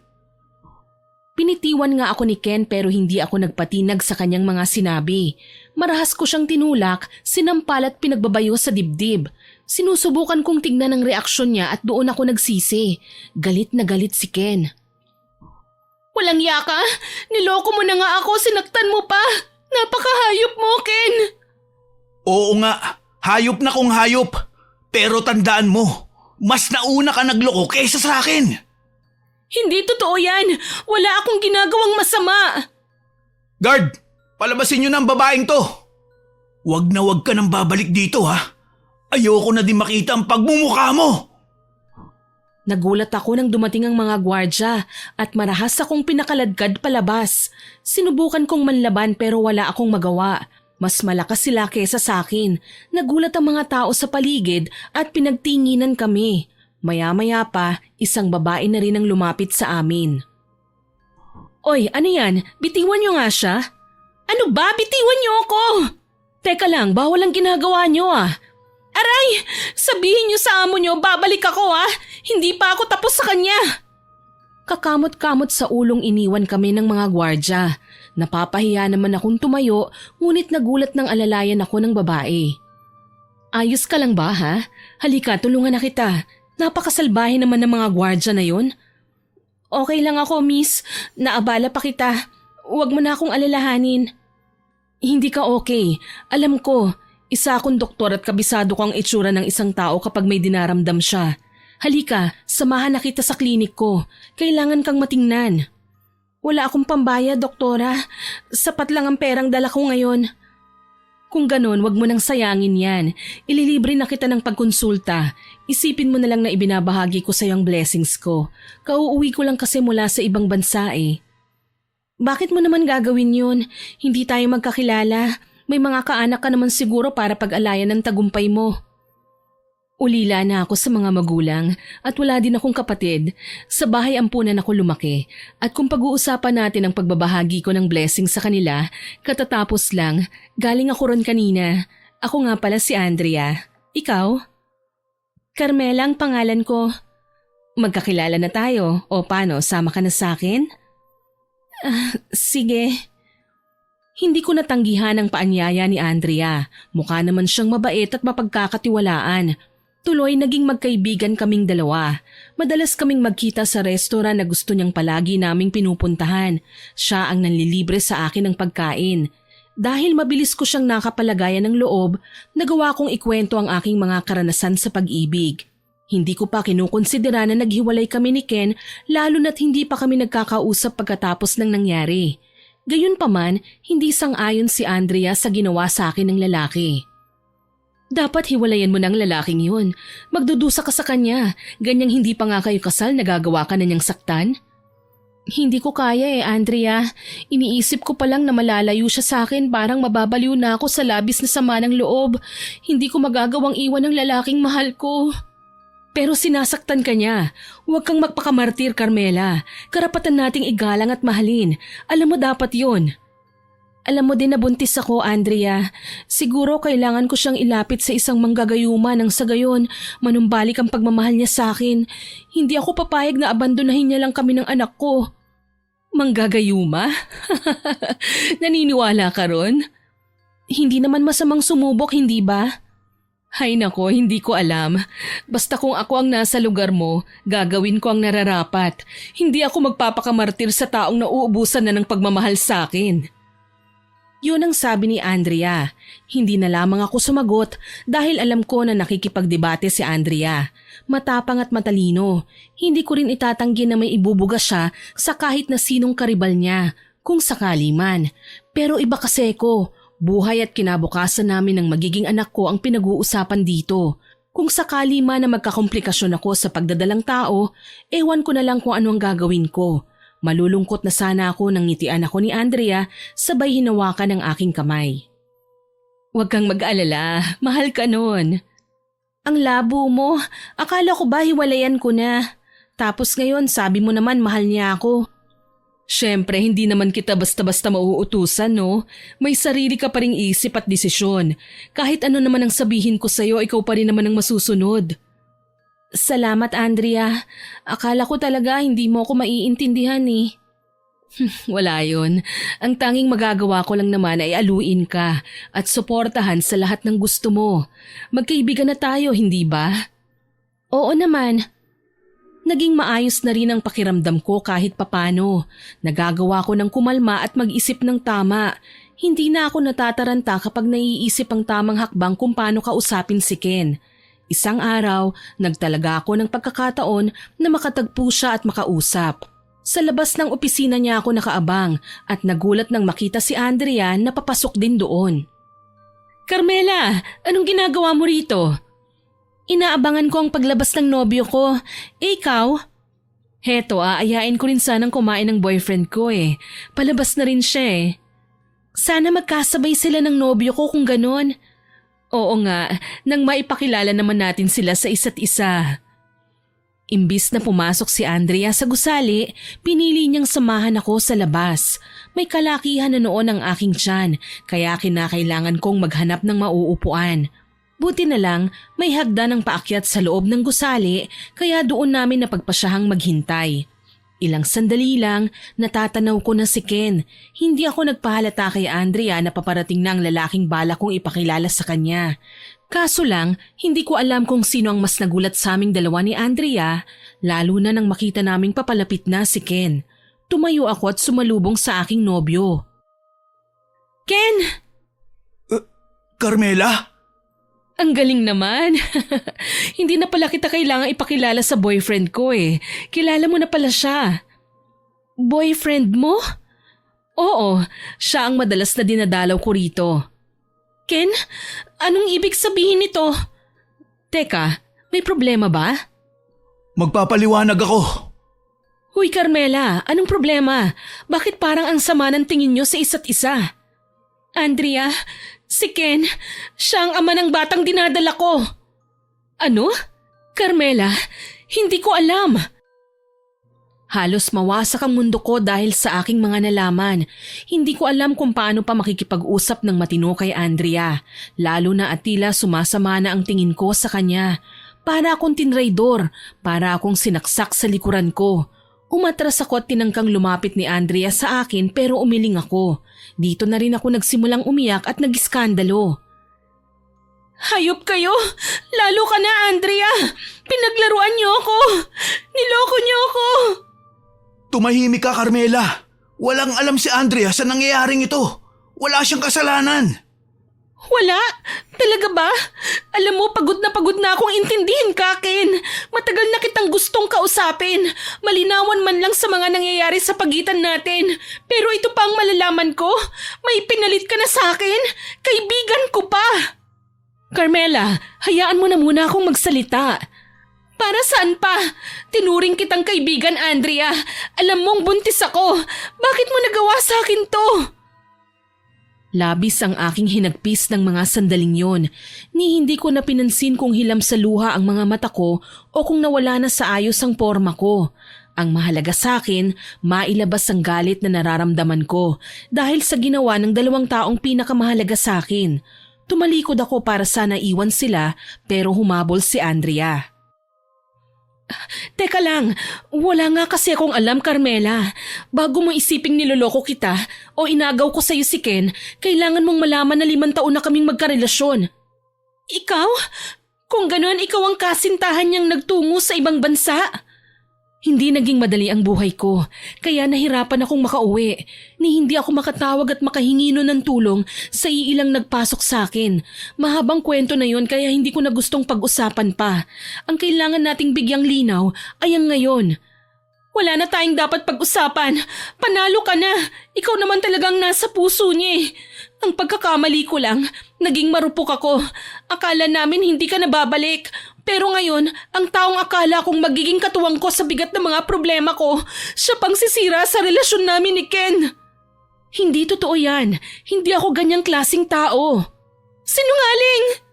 S1: Pinitiwan nga ako ni Ken pero hindi ako nagpatinag sa kanyang mga sinabi. Marahas ko siyang tinulak, sinampal at pinagbabayo sa dibdib. Sinusubukan kong tignan ang reaksyon niya at doon ako nagsisi. Galit na galit si Ken. Walang yaka! Niloko mo na nga ako, sinaktan mo pa! Napakahayop mo, Ken!
S2: Oo nga, hayop na kung hayop. Pero tandaan mo, mas nauna ka nagloko kaysa sa akin.
S1: Hindi totoo yan! Wala akong ginagawang masama!
S2: Guard, palabasin niyo na ang babaeng to. Wag na wag ka nang babalik dito ha. Ayoko na din makita ang pagmumukha mo.
S1: Nagulat ako nang dumating ang mga gwardya at marahas akong pinakaladkad palabas. Sinubukan kong manlaban pero wala akong magawa. Mas malakas sila kesa sa akin. Nagulat ang mga tao sa paligid at pinagtinginan kami. Maya-maya pa, isang babae na rin ang lumapit sa amin. Oy, ano yan? Bitiwan niyo nga siya? Ano ba? Bitiwan niyo ako! Teka lang, bawal ang ginagawa niyo ah. Aray! Sabihin niyo sa amo niyo, babalik ako ah! Hindi pa ako tapos sa kanya! Kakamot-kamot sa ulong iniwan kami ng mga gwardya. Napapahiya naman akong tumayo, ngunit nagulat ng alalayan ako ng babae. Ayos ka lang ba ha? Halika, tulungan na kita. Napakasalbahe naman ng mga gwardya na yun. Okay lang ako, miss. Naabala pa kita. Huwag mo na akong alalahanin. Hindi ka okay. Alam ko, isa akong doktor at kabisado ko ang itsura ng isang tao kapag may dinaramdam siya. Halika, samahan na kita sa klinik ko. Kailangan kang matingnan. Wala akong pambayad, doktora. Sapat lang ang perang dala ko ngayon. Kung ganon, wag mo nang sayangin yan. Ililibre na kita ng pagkonsulta. Isipin mo na lang na ibinabahagi ko sa iyo ang blessings ko. Kauuwi ko lang kasi mula sa ibang bansa eh. Bakit mo naman gagawin yun? Hindi tayo magkakilala. May mga kaanak ka naman siguro para pag-alayan ng tagumpay mo. Ulila na ako sa mga magulang at wala din akong kapatid. Sa bahay ampunan ako lumaki at kung pag-uusapan natin ang pagbabahagi ko ng blessing sa kanila, katatapos lang, galing ako ron kanina. Ako nga pala si Andrea. Ikaw? Carmela ang pangalan ko. Magkakilala na tayo o paano, sama ka na sa akin? Sige. Hindi ko natanggihan ang paanyaya ni Andrea. Mukha naman siyang mabait at mapagkakatiwalaan. Tuloy naging magkaibigan kaming dalawa. Madalas kaming magkita sa restaurant na gusto niyang palagi naming pinupuntahan. Siya ang nanlilibre sa akin ng pagkain. Dahil mabilis ko siyang nakapalagayan ng loob, nagawa kong ikwento ang aking mga karanasan sa pag-ibig. Hindi ko pa kinukonsidera na naghiwalay kami ni Ken lalo na't hindi pa kami nagkakausap pagkatapos ng nangyari. Gayunpaman, hindi sang-ayon si Andrea sa ginawa sa akin ng lalaki. Dapat hiwalayan mo ng lalaking yun. Magdudusa ka sa kanya. Ganyang hindi pa nga kayo kasal, nagagawa ka na niyang saktan? Hindi ko kaya Andrea. Iniisip ko pa lang na malalayo siya sa akin, parang mababaliw na ako sa labis na sama ng loob. Hindi ko magagawang iwan ng lalaking mahal ko. Pero sinasaktan ka niya. Huwag kang magpakamartir, Carmela. Karapatan nating igalang at mahalin. Alam mo dapat yon. Alam mo din na buntis ako, Andrea. Siguro kailangan ko siyang ilapit sa isang manggagayuma nang sa gayon manumbalik ang pagmamahal niya sa akin. Hindi ako papayag na abandonahin niya lang kami ng anak ko. Manggagayuma? Naniniwala ka ron? Hindi naman masamang sumubok, hindi ba? Hay nako, hindi ko alam. Basta kung ako ang nasa lugar mo, gagawin ko ang nararapat. Hindi ako magpapakamartir sa taong nauubusan na ng pagmamahal sa akin. Yun ang sabi ni Andrea. Hindi na lamang ako sumagot dahil alam ko na nakikipagdebate si Andrea. Matapang at matalino. Hindi ko rin itatanggi na may ibubuga siya sa kahit na sinong karibal niya, kung sakali man. Pero iba kasi ko. Buhay at kinabukasan namin ng magiging anak ko ang pinag-uusapan dito. Kung sakali man na magkakomplikasyon ako sa pagdadalang tao, ewan ko na lang kung ano ang gagawin ko. Malulungkot na sana ako nang ngitian ako ni Andrea sabay hinawakan ng aking kamay. Huwag kang mag-alala, mahal ka nun. Ang labo mo, akala ko ba hiwalayan ko na? Tapos ngayon sabi mo naman mahal niya ako. Siyempre, hindi naman kita basta-basta mauutusan, no? May sarili ka pa ring isip at desisyon. Kahit ano naman ang sabihin ko sa'yo, ikaw pa rin naman ang masusunod. Salamat, Andrea. Akala ko talaga hindi mo ako maiintindihan eh. Wala yun. Ang tanging magagawa ko lang naman ay aluin ka at suportahan sa lahat ng gusto mo. Magkaibigan na tayo, hindi ba? Oo naman. Naging maayos na rin ang pakiramdam ko kahit papano. Nagagawa ko ng kumalma at mag-isip ng tama. Hindi na ako natataranta kapag naiisip ang tamang hakbang kung paano kausapin si Ken. Isang araw, nagtalaga ako ng pagkakataon na makatagpo siya at makausap. Sa labas ng opisina niya ako nakaabang at nagulat nang makita si Andrea na papasok din doon. Carmela, anong ginagawa mo rito? Inaabangan ko ang paglabas ng nobyo ko. Ikaw? Heto aayain ko rin sanang kumain ng boyfriend ko eh. Palabas na rin siya eh. Sana magkasabay sila ng nobyo ko kung ganon. Oo nga, nang maipakilala naman natin sila sa isa't isa. Imbis na pumasok si Andrea sa gusali, pinili niyang samahan ako sa labas. May kalakihan na noon ang aking tiyan, kaya kinakailangan kong maghanap ng mauupuan. Buti na lang, may hagdan ng paakyat sa loob ng gusali kaya doon namin napagpasyahang maghintay. Ilang sandali lang, natatanaw ko na si Ken. Hindi ako nagpahalata kay Andrea na paparating na ang lalaking bala kong ipakilala sa kanya. Kaso lang, hindi ko alam kung sino ang mas nagulat sa aming dalawa ni Andrea, lalo na nang makita naming papalapit na si Ken. Tumayo ako at sumalubong sa aking nobyo. Ken!
S2: Carmela?
S1: Ang galing naman. Hindi na pala kita kailangang ipakilala sa boyfriend ko eh. Kilala mo na pala siya. Boyfriend mo? Oo, siya ang madalas na dinadalaw ko rito. Ken, anong ibig sabihin nito? Teka, may problema ba?
S2: Magpapaliwanag ako.
S1: Huy Carmela, anong problema? Bakit parang ang sama ng tingin niyo sa isa't isa? Andrea, si Ken, siya ang ama ng batang dinadala ko. Ano? Carmela, hindi ko alam. Halos mawasak ang mundo ko dahil sa aking mga nalaman. Hindi ko alam kung paano pa makikipag-usap ng matino kay Andrea. Lalo na at tila sumasama na ang tingin ko sa kanya. Para akong tinraidor, para akong sinaksak sa likuran ko. Umatras ako at tinangkang lumapit ni Andrea sa akin pero umiling ako. Dito na rin ako nagsimulang umiyak at nag-iskandalo. Hayop kayo! Lalo ka na, Andrea! Pinaglaruan niyo ako! Niloko niyo ako!
S2: Tumahimik ka, Carmela. Walang alam si Andrea sa nangyayaring ito. Wala siyang kasalanan.
S1: Wala? Talaga ba? Alam mo, pagod na akong intindihin ka, Ken. Matagal na kitang gustong kausapin. Malinawan man lang sa mga nangyayari sa pagitan natin. Pero ito pa ang malalaman ko. May pinalit ka na sa akin. Kaibigan ko pa. Carmela, hayaan mo na muna akong magsalita. Para saan pa? Tinuring kitang kaibigan, Andrea. Alam mong buntis ako. Bakit mo nagawa sa akin to? Labis ang aking hinagpis ng mga sandaling yon, ni hindi ko na pinansin kung hilam sa luha ang mga mata ko o kung nawala na sa ayos ang porma ko. Ang mahalaga sa akin, mailabas ang galit na nararamdaman ko dahil sa ginawa ng dalawang taong pinakamahalaga sa akin. Tumalikod ako para sana iwan sila pero humabol si Andrea. Teka lang, wala nga kasi akong alam, Carmela. Bago mo isiping niloloko kita o inagaw ko sa'yo si Ken, kailangan mong malaman na 5 taon na kaming magkarelasyon. Ikaw? Kung gano'n, ikaw ang kasintahan niyang nagtungo sa ibang bansa. Hindi naging madali ang buhay ko, kaya nahirapan akong makauwi. Ni hindi ako makatawag at makahingi nun ng tulong sa iilang nagpasok sa akin. Mahabang kwento na yon kaya hindi ko na gustong pag-usapan pa. Ang kailangan nating bigyang linaw ay ang ngayon. Wala na tayong dapat pag-usapan. Panalo ka na. Ikaw naman talagang nasa puso niya eh. Ang pagkakamali ko lang, naging marupok ako. Akala namin hindi ka nababalik. Pero ngayon, ang taong akala kong magiging katuwang ko sa bigat ng mga problema ko, siya pang sisira sa relasyon namin ni Ken. Hindi totoo yan. Hindi ako ganyang klaseng tao. Sinungaling!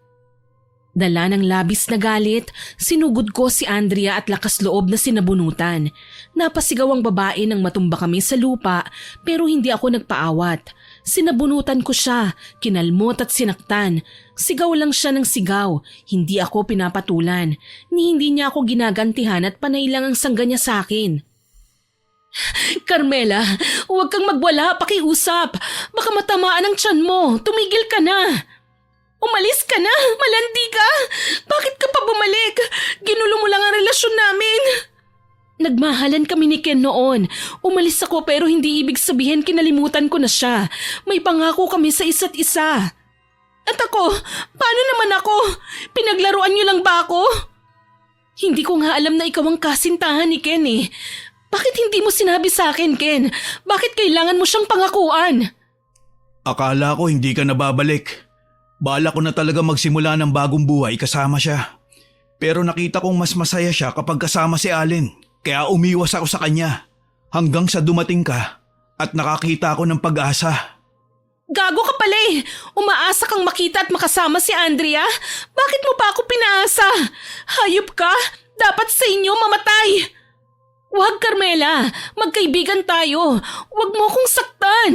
S1: Dala ng labis na galit, sinugod ko si Andrea at lakas loob na sinabunutan. Napasigaw ang babae nang matumba kami sa lupa pero hindi ako nagpaawat. Sinabunutan ko siya, kinalmot at sinaktan. Sigaw lang siya ng sigaw, hindi ako pinapatulan. Ni hindi niya ako ginagantihan at panay lang ang sangga niya sa akin. Carmela, huwag kang magwala, pakiusap. Baka matamaan ang tiyan mo, tumigil ka na. Umalis ka na, malandi ka. Bakit ka pa bumalik? Ginulo mo lang ang relasyon namin. Nagmahalan kami ni Ken noon. Umalis ako pero hindi ibig sabihin kinalimutan ko na siya. May pangako kami sa isa't isa. At ako, paano naman ako? Pinaglaruan niyo lang ba ako? Hindi ko nga alam na ikaw ang kasintahan ni Ken eh. Bakit hindi mo sinabi sa akin, Ken? Bakit kailangan mo siyang pangakuan?
S2: Akala ko hindi ka nababalik. Bala ko na talaga magsimula ng bagong buhay kasama siya. Pero nakita kong mas masaya siya kapag kasama si Allen. Kaya umiwas ako sa kanya. Hanggang sa dumating ka at nakakita ako ng pag-asa.
S1: Gago ka pala eh. Umaasa kang makita at makasama si Andrea. Bakit mo pa ako pinaasa? Hayop ka. Dapat sa inyo mamatay. Huwag, Carmela. Magkaibigan tayo. Huwag mo akong saktan.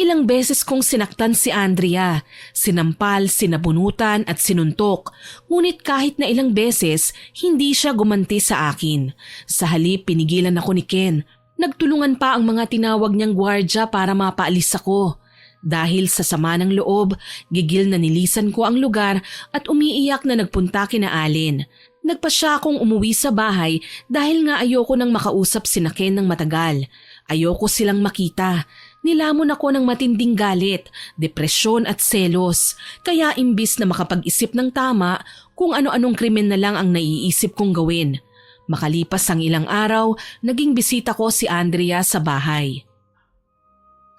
S1: Ilang beses kong sinaktan si Andrea, sinampal, sinabunutan at sinuntok. Ngunit kahit na ilang beses, hindi siya gumanti sa akin. Sa halip, pinigilan ako ni Ken. Nagtulungan pa ang mga tinawag niyang gwardya para mapaalis ako. Dahil sa sama ng loob, gigil na nilisan ko ang lugar at umiiyak na nagpunta kina Allen. Nagpasya akong umuwi sa bahay dahil nga ayoko nang makausap sina Ken ng matagal. Ayoko silang makita. Nilamon ako ng matinding galit, depresyon at selos. Kaya imbis na makapag-isip ng tama kung ano-anong krimen na lang ang naiisip kong gawin. Makalipas ang ilang araw, naging bisita ko si Andrea sa bahay.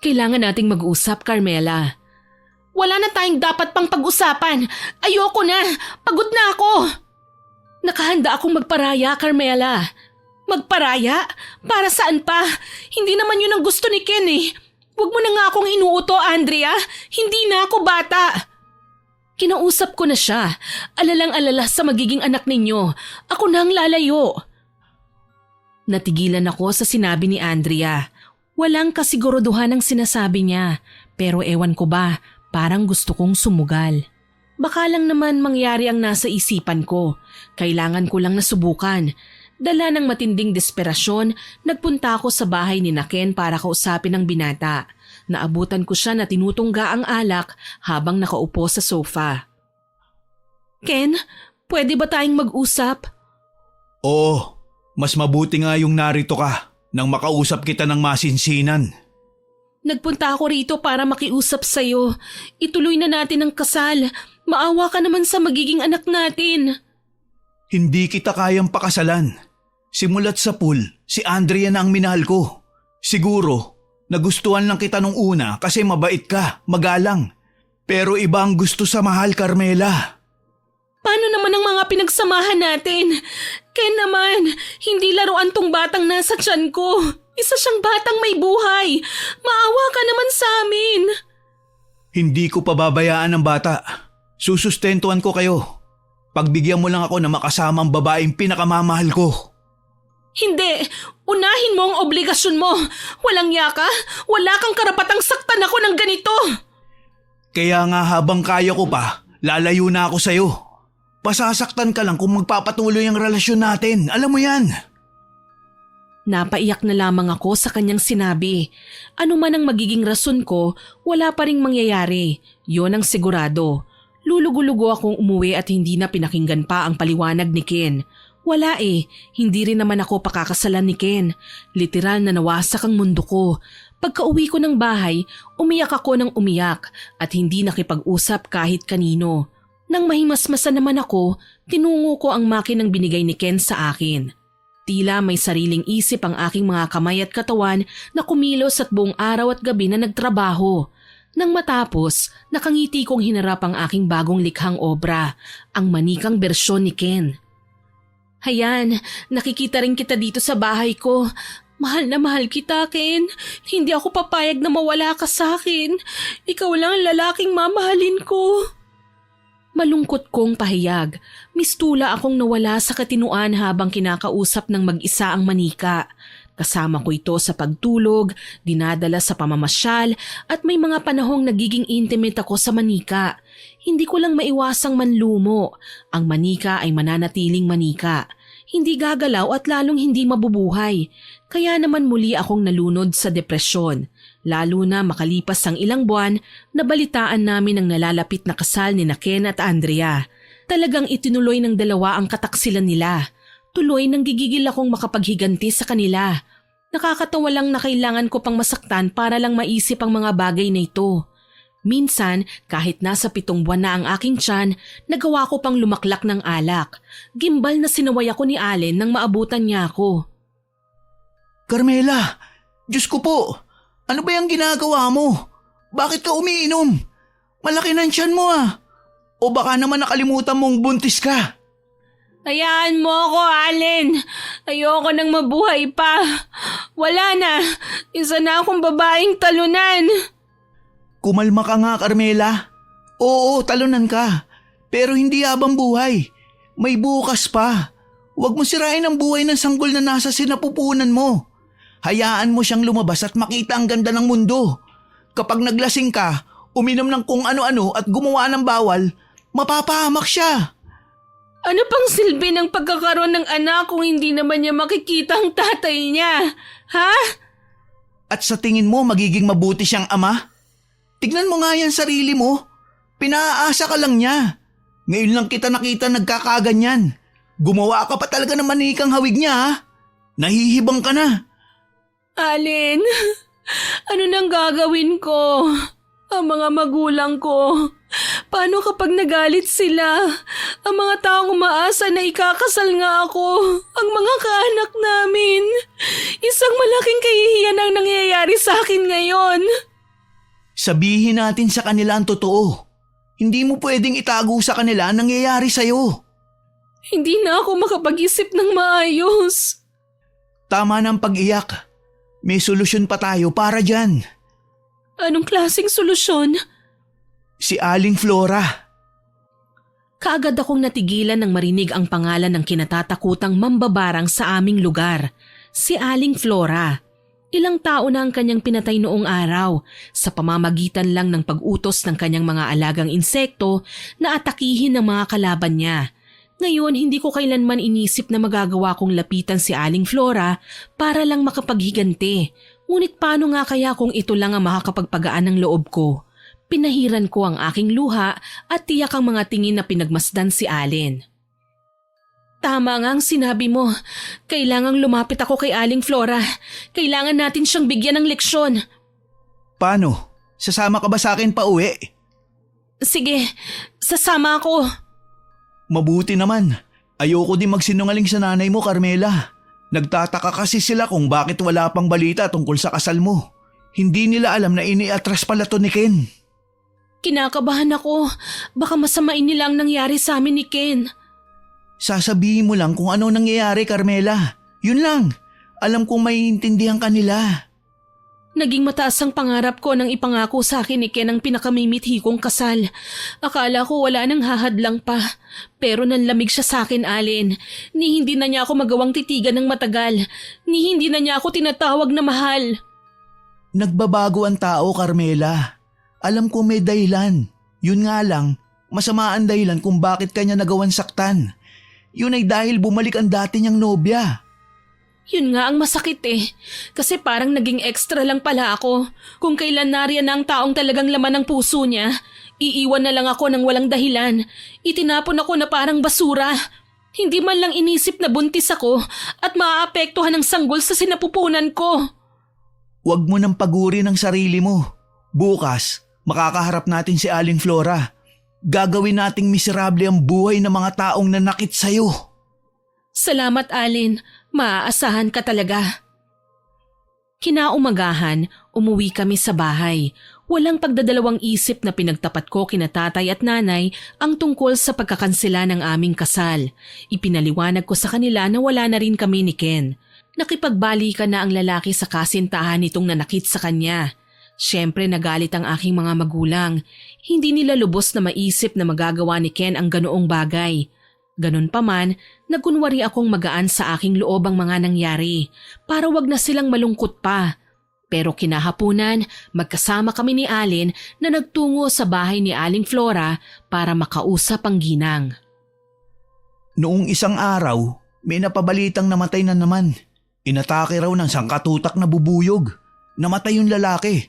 S1: Kailangan nating mag-usap, Carmela. Wala na tayong dapat pang pag-usapan. Ayoko na. Pagod na ako. Nakahanda akong magparaya, Carmela. Magparaya? Para saan pa? Hindi naman yun ang gusto ni Ken eh. Huwag mo na nga akong inuuto, Andrea. Hindi na ako bata. Kinausap ko na siya. Alalang-alala sa magiging anak ninyo. Ako na ang lalayo. Natigilan ako sa sinabi ni Andrea. Walang kasiguruduhan ang sinasabi niya. Pero ewan ko ba, parang gusto kong sumugal. Baka lang naman mangyari ang nasa isipan ko. Kailangan ko lang na subukan. Dala ng matinding desperasyon, nagpunta ako sa bahay ni Ken para kausapin ang binata. Naabutan ko siya na tinutungga ang alak habang nakaupo sa sofa. Ken, pwede ba tayong mag-usap?
S2: Oo, mas mabuti nga yung narito ka nang makausap kita ng masinsinan.
S1: Nagpunta ako rito para makiusap sa'yo. Ituloy na natin ang kasal. Maawa ka naman sa magiging anak natin.
S2: Hindi kita kayang pakasalan. Simulat sa pool, si Andrea na ang minahal ko. Siguro, nagustuhan lang kita nung una kasi mabait ka, magalang. Pero iba ang gusto sa mahal, Carmela.
S1: Paano naman ang mga pinagsamahan natin? Ken naman, hindi laruan tong batang nasa tiyan ko. Isa siyang batang may buhay. Maawa ka naman sa amin.
S2: Hindi ko pababayaan ang bata. Susustentuhan ko kayo. Pagbigyan mo lang ako na makasama ang babaeng pinakamamahal ko.
S1: Hindi! Unahin mo ang obligasyon mo! Walang yaka! Wala kang karapatang saktan ako ng ganito!
S2: Kaya nga habang kaya ko pa, lalayo na ako sa'yo. Pasasaktan ka lang kung magpapatuloy ang relasyon natin. Alam mo yan.
S1: Napaiyak na lamang ako sa kanyang sinabi. Ano man ang magiging rason ko, wala pa ring mangyayari. Yon ang sigurado. Lulugo-lugo akong umuwi at hindi na pinakinggan pa ang paliwanag ni Ken. Wala hindi rin naman ako pakakasalan ni Ken. Literal na nawasak ang mundo ko. Pagka-uwi ko ng bahay, umiyak ako ng umiyak at hindi nakipag-usap kahit kanino. Nang mahimasmasan naman ako, tinungo ko ang makinang binigay ni Ken sa akin. Tila may sariling isip ang aking mga kamay at katawan na kumilos at buong araw at gabi na nagtrabaho. Nang matapos, nakangiti kong hinarap ang aking bagong likhang obra, ang manikang bersyon ni Ken. Hayan, nakikita rin kita dito sa bahay ko. Mahal na mahal kita, Ken. Hindi ako papayag na mawala ka sa akin. Ikaw lang ang lalaking mamahalin ko. Malungkot kong pahayag. Mistula akong nawala sa katinuan habang kinakausap ng mag-isa ang manika. Kasama ko ito sa pagtulog, dinadala sa pamamasyal at may mga panahong nagiging intimate ako sa manika. Hindi ko lang maiwasang manlumo. Ang manika ay mananatiling manika. Hindi gagalaw at lalong hindi mabubuhay. Kaya naman muli akong nalunod sa depresyon. Lalo na makalipas ang ilang buwan, nabalitaan namin ang nalalapit na kasal ni Ken at Andrea. Talagang itinuloy ng dalawa ang kataksilan nila. Tuloy nang gigigil akong makapaghiganti sa kanila. Nakakatawa lang na kailangan ko pang masaktan para lang maisip ang mga bagay na ito. Minsan, kahit nasa 7 buwan na ang aking tiyan, nagawa ko pang lumaklak ng alak. Gimbal na sinaway ako ni Allen nang maabutan niya ako.
S2: Carmela, Diyos ko po, ano ba yung ginagawa mo? Bakit ka umiinom? Malaki ng tiyan mo O baka naman nakalimutan mong buntis ka?
S1: Hayaan mo ako, Allen. Ayoko nang mabuhay pa. Wala na. Isa na akong babaeng talunan.
S2: Kumalma ka nga, Carmela. Oo, talunan ka. Pero hindi habang buhay. May bukas pa. Huwag mo sirain ang buhay ng sanggol na nasa sinapupunan mo. Hayaan mo siyang lumabas at makita ang ganda ng mundo. Kapag naglasing ka, uminom ng kung ano-ano at gumawa ng bawal, mapapahamak siya.
S1: Ano pang silbi ng pagkakaroon ng anak kung hindi naman niya makikita ang tatay niya? Ha?
S2: At sa tingin mo magiging mabuti siyang ama? Tignan mo nga yan sarili mo. Pinaaasa ka lang niya. Ngayon lang kita nakita nagkakaganyan. Gumawa ka pa talaga ng manikang hawig niya ha? Nahihibang ka na.
S1: Allen, ano nang gagawin ko? Ang mga magulang ko. Paano kapag nagalit sila? Ang mga taong umaasa na ikakasal nga ako. Ang mga kaanak namin. Isang malaking kahihiyan ang nangyayari sa akin ngayon.
S2: Sabihin natin sa kanila ang totoo. Hindi mo pwedeng itago sa kanila ang nangyayari sa'yo.
S1: Hindi na ako makapag-isip ng maayos.
S2: Tama na ang pag-iyak. May solusyon pa tayo para dyan.
S1: Anong klaseng solusyon?
S2: Si Aling Flora.
S1: Kaagad akong natigilan nang marinig ang pangalan ng kinatatakutang mambabarang sa aming lugar. Si Aling Flora. Ilang tao na ang kanyang pinatay noong araw sa pamamagitan lang ng pag-utos ng kanyang mga alagang insekto na atakihin ng mga kalaban niya. Ngayon, hindi ko kailanman inisip na magagawa kong lapitan si Aling Flora para lang makapaghiganti. Ngunit paano nga kaya kung ito lang ang makakapagpagaan ng loob ko? Pinahiran ko ang aking luha at tiyak ang mga tingin na pinagmasdan si Allen. Tama nga ang sinabi mo. Kailangang lumapit ako kay Aling Flora. Kailangan natin siyang bigyan ng leksyon.
S2: Paano? Sasama ka ba sa akin pa uwi?
S1: Sige, sasama ako.
S2: Mabuti naman. Ayoko din magsinungaling sa nanay mo, Carmela. Nagtataka kasi sila kung bakit wala pang balita tungkol sa kasal mo. Hindi nila alam na iniatras pala to ni Ken.
S1: Kinakabahan ako. Baka masamain nila ang nangyari sa amin ni Ken.
S2: Sasabihin mo lang kung ano nangyayari, Carmela. Yun lang. Alam kong maiintindihan ka nila.
S1: Naging mataas ang pangarap ko nang ipangako sa akin ni Ken ang pinakamimithi kong kasal. Akala ko wala nang hahadlang pa. Pero nanlamig siya sa akin, Allen. Ni hindi na niya ako magawang titigan ng matagal. Ni hindi na niya ako tinatawag na mahal.
S2: Nagbabago ang tao, Carmela. Alam ko may dahilan. Yun nga lang, masama ang dahilan kung bakit kanya nagawan saktan. Yun ay dahil bumalik ang dati niyang nobya.
S1: Yun nga ang masakit eh. Kasi parang naging extra lang pala ako. Kung kailan nariyan na ang taong talagang laman ng puso niya, iiwan na lang ako ng walang dahilan. Itinapon ako na parang basura. Hindi man lang inisip na buntis ako at maaapektuhan ng sanggol sa sinapupunan ko.
S2: Huwag mo nang pagurin ang sarili mo. Bukas, makakaharap natin si Aling Flora. Gagawin nating miserable ang buhay ng mga taong nanakit sa'yo.
S1: Salamat, Allen. Maaasahan ka talaga. Kinaumagahan, umuwi kami sa bahay. Walang pagdadalawang isip na pinagtapat ko kina tatay at nanay ang tungkol sa pagkakansela ng aming kasal. Ipinaliwanag ko sa kanila na wala na rin kami ni Ken. Nakipagbalikan na ang lalaki sa kasintahan nitong nanakit sa kanya. Siyempre nagalit ang aking mga magulang. Hindi nila lubos na maisip na magagawa ni Ken ang ganoong bagay. Ganun pa man, nagkunwari akong magaan sa aking loob ang mga nangyari para wag na silang malungkot pa. Pero kinahapunan, magkasama kami ni Allen na nagtungo sa bahay ni Aling Flora para makausap ang ginang.
S2: Noong isang araw, may napabalitang namatay na naman. Inatake raw ng sangkatutak na bubuyog. Namatay yung lalaki.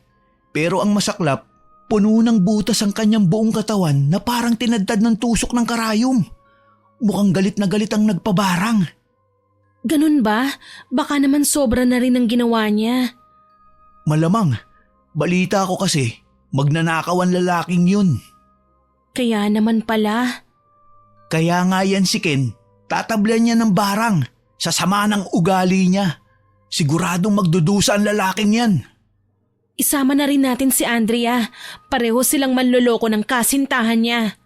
S2: Pero ang masaklap, puno ng butas ang kanyang buong katawan na parang tinadtad ng tusok ng karayom. Mukhang galit na galit ang nagpabarang.
S1: Ganun ba? Baka naman sobra na rin ang ginawa niya.
S2: Malamang, balita ko kasi magnanakaw ang lalaking yun.
S1: Kaya naman pala.
S2: Kaya nga yan si Ken, tatablan niya ng barang sa sama ng ugali niya. Siguradong magdudusa ang lalaking yan.
S1: Isama na rin natin si Andrea. Pareho silang manloloko ng kasintahan niya.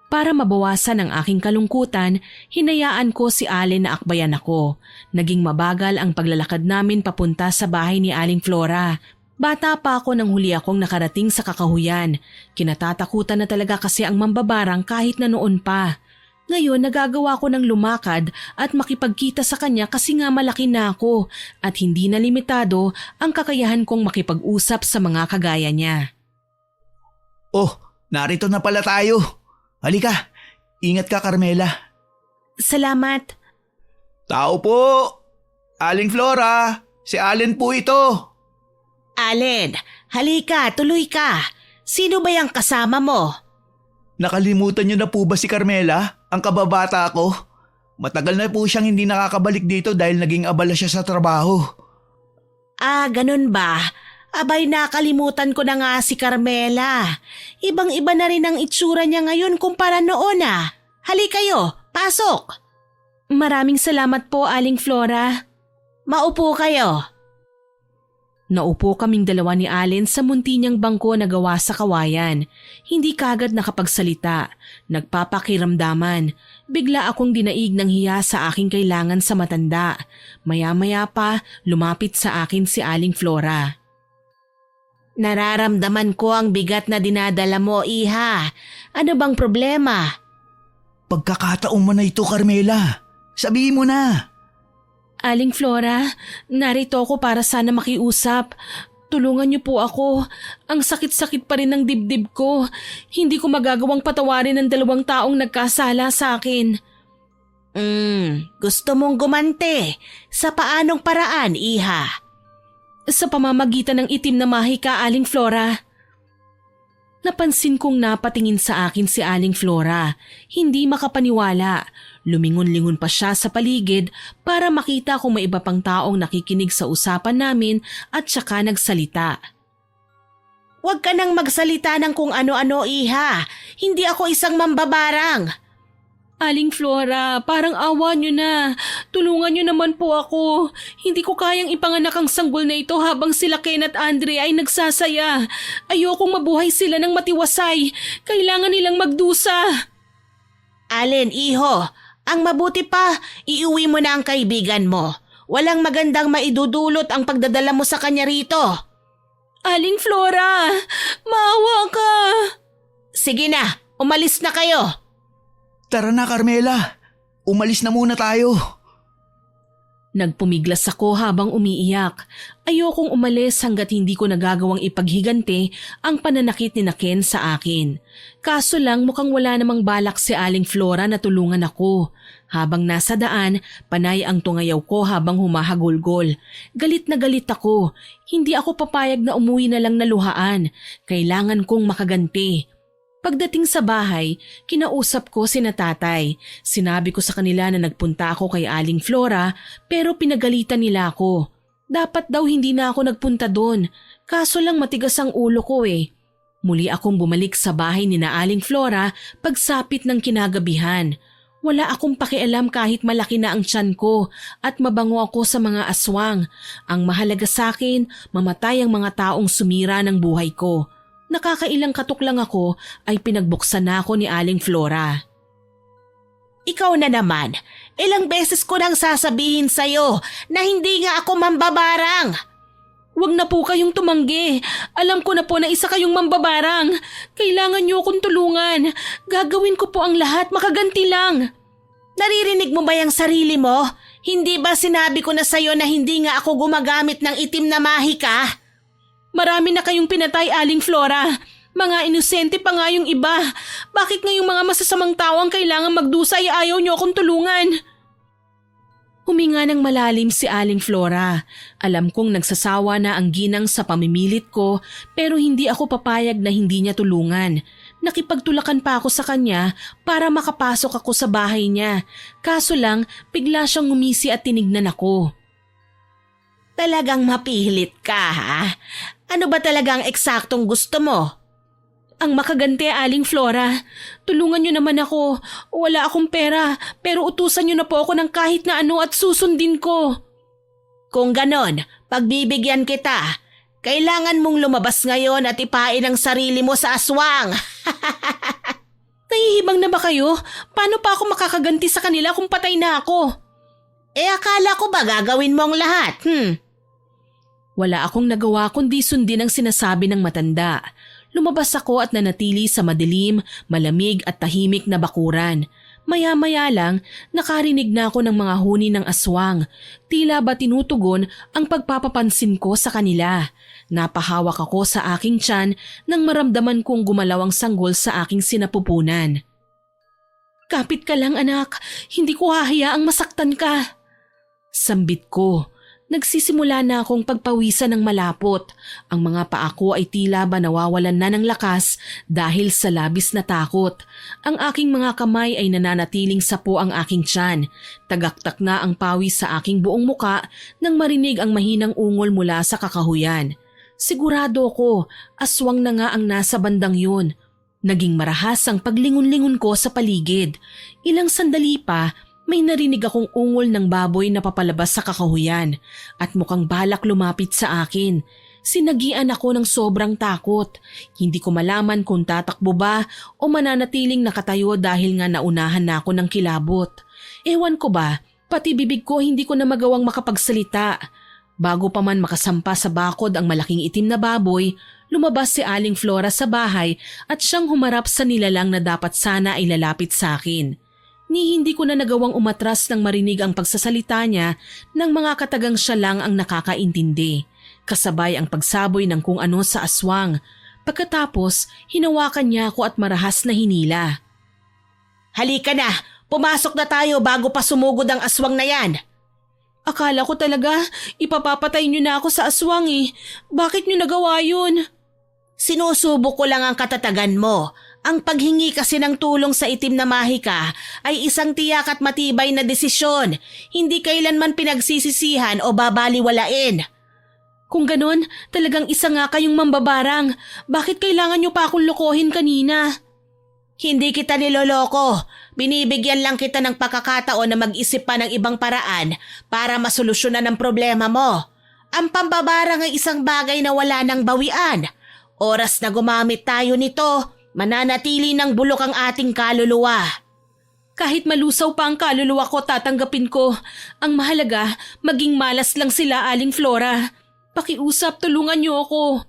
S1: Para mabawasan ang aking kalungkutan, hinayaan ko si Allen na akbayan ako. Naging mabagal ang paglalakad namin papunta sa bahay ni Aling Flora. Bata pa ako nang huli akong nakarating sa kakahuyan. Kinatatakutan na talaga kasi ang mambabarang kahit na noon pa. Ngayon nagagawa ko ng lumakad at makipagkita sa kanya kasi nga malaki na ako at hindi na limitado ang kakayahan kong makipag-usap sa mga kagaya niya.
S2: Oh, narito na pala tayo. Halika, ingat ka, Carmela.
S1: Salamat.
S2: Tao po! Aling Flora, si Allen po ito.
S1: Allen, halika, tuloy ka. Sino ba yung kasama mo?
S2: Nakalimutan niyo na po ba si Carmela, ang kababata ko? Matagal na po siyang hindi nakakabalik dito dahil naging abala siya sa trabaho.
S1: Ah, ganun ba? Abay, nakalimutan ko na nga si Carmela. Ibang-iba na rin ang itsura niya ngayon kumpara noon ah. Halika kayo, pasok. Maraming salamat po, Aling Flora. Maupo kayo. Naupo kaming dalawa ni Allen sa munti niyang bangko na gawa sa kawayan. Hindi kagad nakapagsalita. Nagpapakiramdaman. Bigla akong dinaig ng hiya sa aking kailangan sa matanda. Maya-maya pa, lumapit sa akin si Aling Flora. Nararamdaman ko ang bigat na dinadala mo, iha. Ano bang problema?
S2: Pagkakataon mo na ito, Carmela. Sabihin mo na.
S1: Aling Flora, narito ako para sana makiusap. Tulungan niyo po ako. Ang sakit-sakit pa rin ng dibdib ko. Hindi ko magagawang patawarin ng 2 taong nagkasala sa akin.
S3: Gusto mong gumante. Sa paanong paraan, iha?
S1: Sa pamamagitan ng itim na mahika, Aling Flora. Napansin kong napatingin sa akin si Aling Flora. Hindi makapaniwala. Lumingon-lingon pa siya sa paligid para makita kung may iba pang taong nakikinig sa usapan namin at saka nagsalita.
S3: Huwag ka nang magsalita ng kung ano-ano, iha. Hindi ako isang mambabarang.
S1: Aling Flora, parang awa niyo na. Tulungan niyo naman po ako. Hindi ko kayang ipanganak ang sanggol na ito habang sila Ken at Andre ay nagsasaya. Ayokong mabuhay sila ng matiwasay. Kailangan nilang magdusa.
S3: Alin, iho, ang mabuti pa, iuwi mo na ang kaibigan mo. Walang magandang maidudulot ang pagdadala mo sa kanya rito.
S1: Aling Flora, maawa ka.
S3: Sige na, umalis na kayo.
S2: Tara na, Carmela. Umalis na muna tayo.
S1: Nagpumiglas ako habang umiiyak. Ayokong umalis hanggat hindi ko nagagawang ipaghigante ang pananakit ni Ken sa akin. Kaso lang mukhang wala namang balak si Aling Flora na tulungan ako. Habang nasa daan, panay ang tungayaw ko habang humahagulgol. Galit na galit ako. Hindi ako papayag na umuwi na lang na luhaan. Kailangan kong makaganti. Pagdating sa bahay, kinausap ko sina tatay. Sinabi ko sa kanila na nagpunta ako kay Aling Flora pero pinagalitan nila ako. Dapat daw hindi na ako nagpunta doon. Kaso lang matigas ang ulo ko eh. Muli akong bumalik sa bahay ni na Aling Flora pagsapit ng kinagabihan. Wala akong pakialam kahit malaki na ang tiyan ko at mabango ako sa mga aswang. Ang mahalaga sa akin, mamatay ang mga taong sumira ng buhay ko. Nakakailang katok lang ako ay pinagbuksan na ako ni Aling Flora.
S3: Ikaw na naman, ilang beses ko nang sasabihin sa'yo na hindi nga ako mambabarang.
S1: Huwag na po kayong tumanggi. Alam ko na po na isa kayong mambabarang. Kailangan niyo akong tulungan. Gagawin ko po ang lahat, makaganti lang.
S3: Naririnig mo ba yung sarili mo? Hindi ba sinabi ko na sa'yo na hindi nga ako gumagamit ng itim na mahika?
S1: Marami na kayong pinatay, Aling Flora. Mga inosente pa nga yung iba. Bakit ngayong mga masasamang tao ang kailangan magdusa ay ayaw niyo akong tulungan? Huminga ng malalim si Aling Flora. Alam kong nagsasawa na ang ginang sa pamimilit ko pero hindi ako papayag na hindi niya tulungan. Nakipagtulakan pa ako sa kanya para makapasok ako sa bahay niya. Kaso lang, bigla siyang ngumisi at tinignan ako.
S3: Talagang mapilit ka, ha? Ano ba talagang eksaktong gusto mo?
S1: Ang makaganti, Aling Flora. Tulungan niyo naman ako. Wala akong pera, pero utusan niyo na po ako ng kahit na ano at susundin ko.
S3: Kung ganon, pagbibigyan kita. Kailangan mong lumabas ngayon at ipain ang sarili mo sa aswang.
S1: Nahihibang na ba kayo? Paano pa ako makakaganti sa kanila kung patay na ako?
S3: Akala ko ba gagawin mo ang lahat,
S1: Wala akong nagawa kundi sundin ang sinasabi ng matanda. Lumabas ako at nanatili sa madilim, malamig at tahimik na bakuran. Maya-maya lang, nakarinig na ako ng mga huni ng aswang. Tila ba tinutugon ang pagpapapansin ko sa kanila. Napahawak ako sa aking tiyan nang maramdaman kong gumalaw ang sanggol sa aking sinapupunan. Kapit ka lang anak, hindi ko hahayaang masaktan ka. Sambit ko. Nagsisimula na akong pagpawisan ng malapot. Ang mga paa ko ay tila ba nawawalan na ng lakas dahil sa labis na takot. Ang aking mga kamay ay nananatiling sapo ang aking tiyan. Tagaktak na ang pawis sa aking buong muka nang marinig ang mahinang ungol mula sa kakahuyan. Sigurado ko, aswang na nga ang nasa bandang yun. Naging marahas ang paglingon-lingon ko sa paligid. Ilang sandali pa, may narinig akong ungol ng baboy na papalabas sa kakahuyan at mukhang balak lumapit sa akin. Sinagian ako ng sobrang takot. Hindi ko malaman kung tatakbo ba o mananatiling nakatayo dahil nga naunahan na ako ng kilabot. Ewan ko ba, pati bibig ko hindi ko na magawang makapagsalita. Bago pa man makasampa sa bakod ang malaking itim na baboy, lumabas si Aling Flora sa bahay at siyang humarap sa nilalang na dapat sana ay lalapit sa akin. Ni hindi ko na nagawang umatras nang marinig ang pagsasalita niya ng mga katagang siya lang ang nakakaintindi. kasabay ang pagsaboy ng kung ano sa aswang. Pagkatapos, hinawakan niya ako at marahas na hinila.
S3: Halika na! Pumasok na tayo bago pa sumugod ang aswang na yan!
S1: Akala ko talaga ipapapatay niyo na ako sa aswang eh. Bakit niyo nagawa yun?
S3: Sinusubo ko lang ang katatagan mo. Ang paghingi kasi ng tulong sa itim na mahika ay isang tiyak at matibay na desisyon. Hindi kailanman pinagsisisihan o babaliwalain.
S1: Kung ganon, talagang isa nga kayong mambabarang. Bakit kailangan niyo pa akong lokohin kanina?
S3: Hindi kita niloloko. Binibigyan lang kita ng pagkakataon na mag-isip pa ng ibang paraan para masolusyonan ang problema mo. Ang pambabarang ay isang bagay na wala nang bawian. Oras na gumamit tayo nito, mananatili ng bulok ang ating kaluluwa.
S1: Kahit malusaw pa ang kaluluwa ko, tatanggapin ko. Ang mahalaga, maging malas lang sila, Aling Flora. Pakiusap, tulungan niyo ako.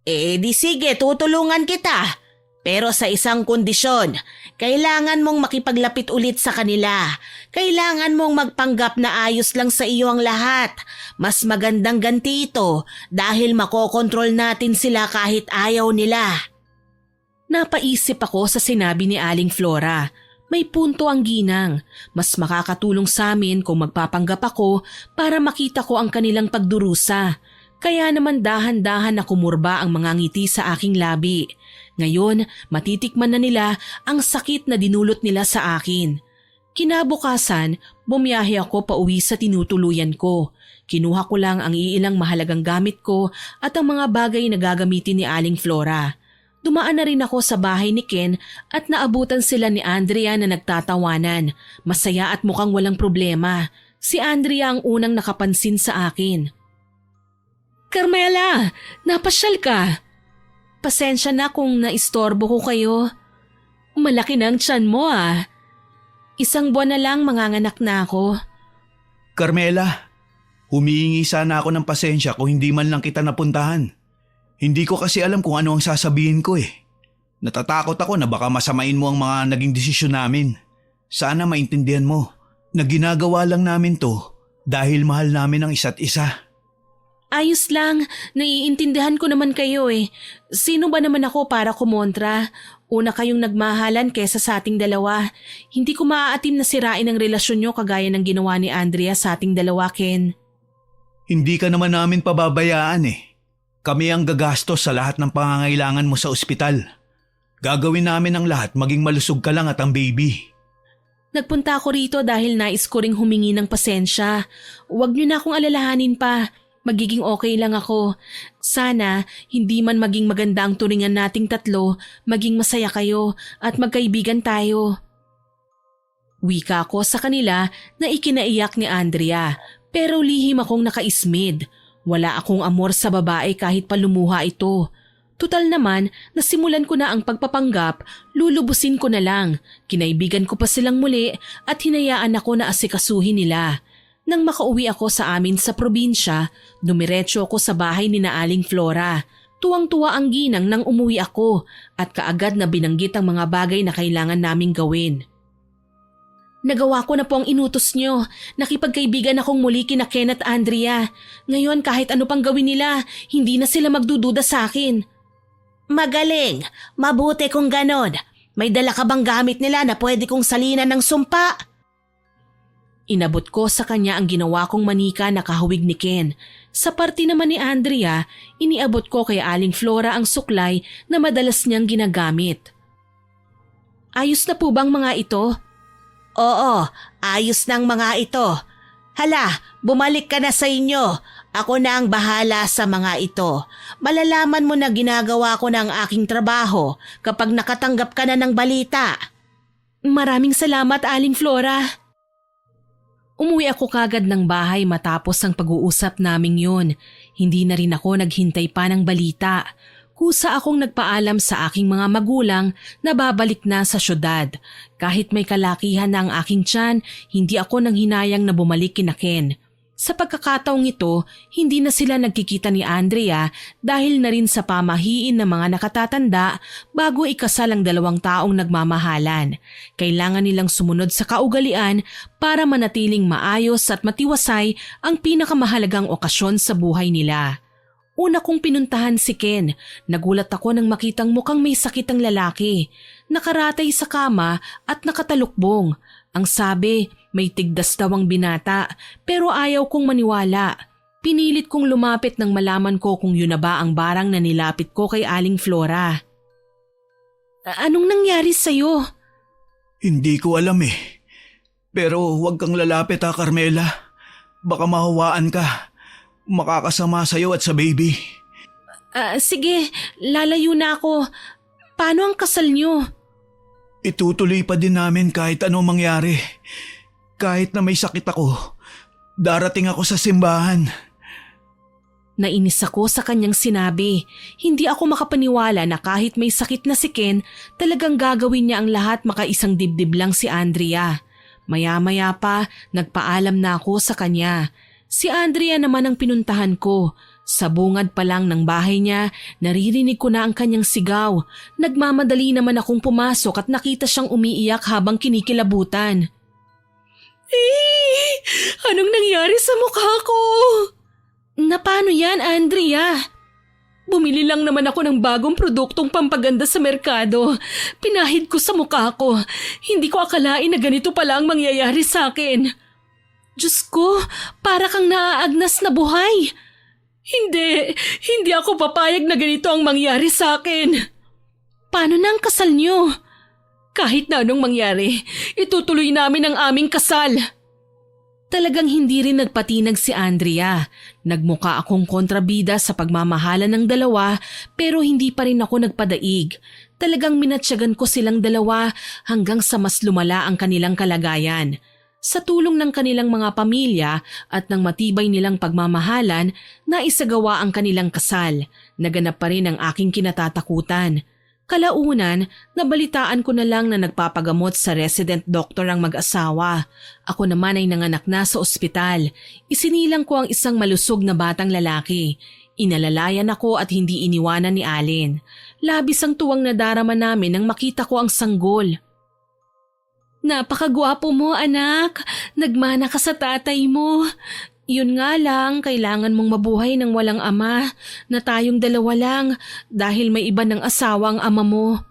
S3: Di sige, tutulungan kita. Pero sa isang kondisyon, kailangan mong makipaglapit ulit sa kanila. Kailangan mong magpanggap na ayos lang sa iyo ang lahat. Mas magandang ganti ito dahil makokontrol natin sila kahit ayaw nila.
S1: Napaisip ako sa sinabi ni Aling Flora. May punto ang ginang. Mas makakatulong sa amin kung magpapanggap ako para makita ko ang kanilang pagdurusa. Kaya naman dahan-dahan na kumurba ang mga ngiti sa aking labi. Ngayon, matitikman na nila ang sakit na dinulot nila sa akin. Kinabukasan, bumiyahe ako pauwi sa tinutuluyan ko. Kinuha ko lang ang iilang mahalagang gamit ko at ang mga bagay na gagamitin ni Aling Flora. Dumaan na rin ako sa bahay ni Ken at naabutan sila ni Andrea na nagtatawanan. Masaya at mukhang walang problema. Si Andrea ang unang nakapansin sa akin. Carmela, napasyal ka. Pasensya na kung naistorbo ko kayo. Malaki na ang tiyan mo ah. 1 buwan na lang manganganak na ako.
S2: Carmela, humihingi sana ako ng pasensya kung hindi man lang kita napuntahan. Hindi ko kasi alam kung ano ang sasabihin ko eh. Natatakot ako na baka masamain mo ang mga naging desisyon namin. Sana maintindihan mo na ginagawa lang namin to dahil mahal namin ang isa't isa.
S1: Ayos lang, naiintindihan ko naman kayo eh. Sino ba naman ako para kumontra? Una kayong nagmahalan kesa sa ating dalawa. Hindi ko maaatim na sirain ang relasyon nyo kagaya ng ginawa ni Andrea sa ating dalawa, Ken.
S2: Hindi ka naman namin pababayaan eh. Kami ang gagastos sa lahat ng pangangailangan mo sa ospital. Gagawin namin ang lahat maging malusog ka lang at ang baby.
S1: Nagpunta ako rito dahil nais ko ring humingi ng pasensya. Huwag niyo na akong alalahanin pa. Magiging okay lang ako. Sana hindi man maging maganda ang turingan nating tatlo, maging masaya kayo at magkaibigan tayo. Wika ko sa kanila na ikinaiyak ni Andrea pero lihim akong nakaismid. Wala akong amor sa babae kahit pa lumuha ito. Tutal naman, nasimulan ko na ang pagpapanggap, lulubusin ko na lang. Kinaibigan ko pa silang muli at hinayaan ako na asikasuhin nila. Nang makauwi ako sa amin sa probinsya, dumiretso ako sa bahay ni na Aling Flora. Tuwang-tuwa ang ginang nang umuwi ako at kaagad na binanggit ang mga bagay na kailangan naming gawin. Nagawa ko na po ang inutos nyo. Nakipagkaibigan akong muli kina Ken at Andrea. Ngayon kahit ano pang gawin nila, hindi na sila magdududa sa akin.
S3: Magaling! Mabuti kung ganon. May dala ka bang gamit nila na pwede kong salinan ng sumpa?
S1: Inabot ko sa kanya ang ginawa kong manika na kahawig ni Ken. Sa parte naman ni Andrea, iniabot ko kay Aling Flora ang suklay na madalas niyang ginagamit. Ayos na po bang mga ito?
S3: Oo, ayos ng mga ito. Hala, bumalik ka na sa inyo. Ako na ang bahala sa mga ito. Malalaman mo na ginagawa ko na ang aking trabaho kapag nakatanggap ka na ng balita.
S1: Maraming salamat, Aling Flora. Umuwi ako kagad ng bahay matapos ang pag-uusap naming yun. Hindi na rin ako naghintay pa ng balita. Kusa akong nagpaalam sa aking mga magulang na babalik na sa syudad. Kahit may kalakihan na ang aking tiyan, hindi ako nang hinayang na bumalik kina Ken. Sa pagkakataong ito, hindi na sila nagkikita ni Andrea dahil na rin sa pamahiin ng mga nakatatanda bago ikasal ang 2 taong nagmamahalan. Kailangan nilang sumunod sa kaugalian para manatiling maayos at matiwasay ang pinakamahalagang okasyon sa buhay nila. Una kong pinuntahan si Ken. Nagulat ako nang makitang mukhang may sakit ang lalaki. Nakaratay sa kama at nakatalukbong. Ang sabi, may tigdas daw ang binata, pero ayaw kong maniwala. Pinilit kong lumapit nang malaman ko kung yun na ba ang barang na nilapit ko kay Aling Flora. Anong nangyari sa'yo?
S2: Hindi ko alam eh. Pero huwag kang lalapit ha, Carmela. Baka mahawaan ka. Makakasama sa'yo at sa baby.
S1: Sige, lalayo na ako. Paano ang kasal niyo?
S2: Itutuloy pa din namin kahit ano mangyari. Kahit na may sakit ako, darating ako sa simbahan.
S1: Nainis ako sa kanyang sinabi. Hindi ako makapaniwala na kahit may sakit na si Ken, talagang gagawin niya ang lahat makaisang dibdib lang si Andrea. Maya-maya pa, nagpaalam na ako sa kanya. Si Andrea naman ang pinuntahan ko. Sa bungad pa lang ng bahay niya, naririnig ko na ang kanyang sigaw. Nagmamadali naman akong pumasok at nakita siyang umiiyak habang kinikilabutan. Anong nangyari sa mukha ko? Paano yan, Andrea? Bumili lang naman ako ng bagong produktong pampaganda sa merkado. Pinahid ko sa mukha ko. Hindi ko akalain na ganito pala ang mangyayari sa akin. Diyos ko, para kang naaagnas na buhay. Hindi ako papayag na ganito ang mangyari sa akin. Paano na ang kasal niyo? Kahit na anong mangyari, itutuloy namin ang aming kasal. Talagang hindi rin nagpatinag si Andrea. Nagmuka akong kontrabida sa pagmamahala ng dalawa pero hindi pa rin ako nagpadaig. Talagang minatsyagan ko silang dalawa hanggang sa mas lumala ang kanilang kalagayan. Sa tulong ng kanilang mga pamilya at ng matibay nilang pagmamahalan, naisagawa ang kanilang kasal. Naganap pa rin ang aking kinatatakutan. Kalaunan, nabalitaan ko na lang na nagpapagamot sa resident doctor ang mag-asawa. Ako naman ay nanganak na sa ospital. Isinilang ko ang isang malusog na batang lalaki. Inalalayan ako at hindi iniwanan ni Allen. Labis ang tuwang nadarama namin nang makita ko ang sanggol. Napakagwapo mo, anak. Nagmana ka sa tatay mo. Yun nga lang, kailangan mong mabuhay ng walang ama na tayong dalawa lang dahil may iba ng asawa ang ama mo.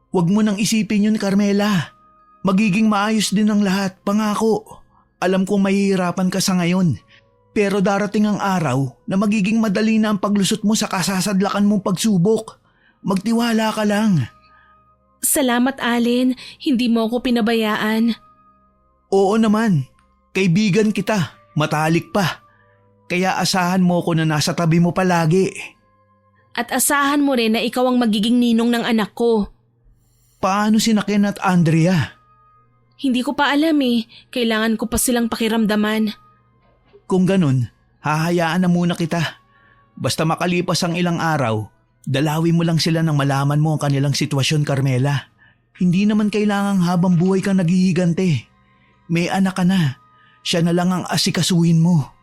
S2: Huwag mo nang isipin yun, Carmela. Magiging maayos din ang lahat, pangako. Alam kong mahihirapan ka sa ngayon. Pero darating ang araw na magiging madali na ang paglusot mo sa kasasadlakan mong pagsubok. Magtiwala ka lang.
S1: Salamat, Allen. Hindi mo ako pinabayaan.
S2: Oo naman. Kaibigan kita. Matalik pa. Kaya asahan mo ko na nasa tabi mo palagi.
S1: At asahan mo rin na ikaw ang magiging ninong ng anak ko.
S2: Paano si Ken at Andrea?
S1: Hindi ko pa alam eh. Kailangan ko pa silang pakiramdaman.
S2: Kung ganun, hahayaan na muna kita. Basta makalipas ang ilang araw, dalawin mo lang sila nang malaman mo ang kanilang sitwasyon, Carmela. Hindi naman kailangang habang buhay kang naghihigante. May anak ka na. Siya na lang ang asikasuhin mo.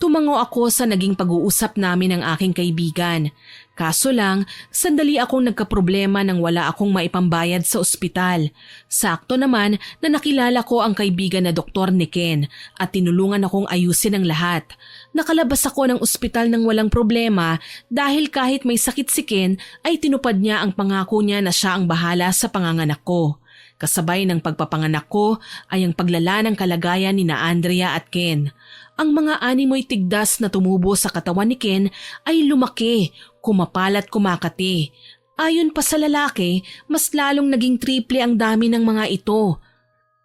S1: Tumango ako sa naging pag-uusap namin ng aking kaibigan. Kaso lang, sandali akong nagkaproblema nang wala akong maipambayad sa ospital. Sakto naman na nakilala ko ang kaibigan na doktor ni Ken at tinulungan akong ayusin ang lahat. Nakalabas ako ng ospital ng walang problema dahil kahit may sakit si Ken ay tinupad niya ang pangako niya na siya ang bahala sa panganganak ko. Kasabay ng pagpapanganak ko ay ang paglala ng kalagayan ni na Andrea at Ken. Ang mga animoy tigdas na tumubo sa katawan ni Ken ay lumaki, kumapal at kumakati. Ayon pa sa lalaki, mas lalong naging triple ang dami ng mga ito.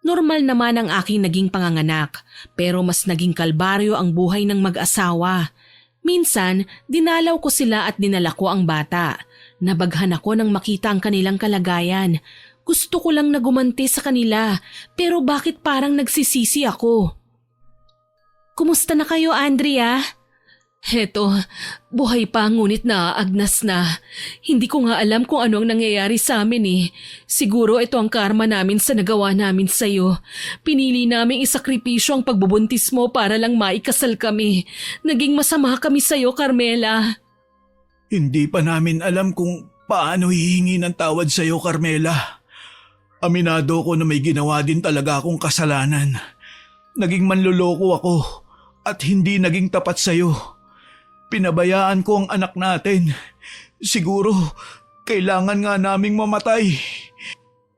S1: Normal naman ang aking naging panganganak, pero mas naging kalbaryo ang buhay ng mag-asawa. Minsan, dinalaw ko sila at dinala ko ang bata. Nabaghan ako nang makita ang kanilang kalagayan. Gusto ko lang na gumanti sa kanila, pero bakit parang nagsisisi ako? Kumusta na kayo, Andrea? Heto, buhay pa ngunit naaagnas na. Hindi ko nga alam kung ano ang nangyayari sa amin eh. Siguro ito ang karma namin sa nagawa namin sa'yo. Pinili naming isakripisyo ang pagbubuntis mo para lang maikasal kami. Naging masama kami sa'yo, Carmela.
S2: Hindi pa namin alam kung paano hihingi ng tawad sa'yo, Carmela. Aminado ko na may ginawa din talaga akong kasalanan. Naging manloloko ako at hindi naging tapat sa'yo. Pinabayaan ko ang anak natin. Siguro, kailangan nga naming mamatay.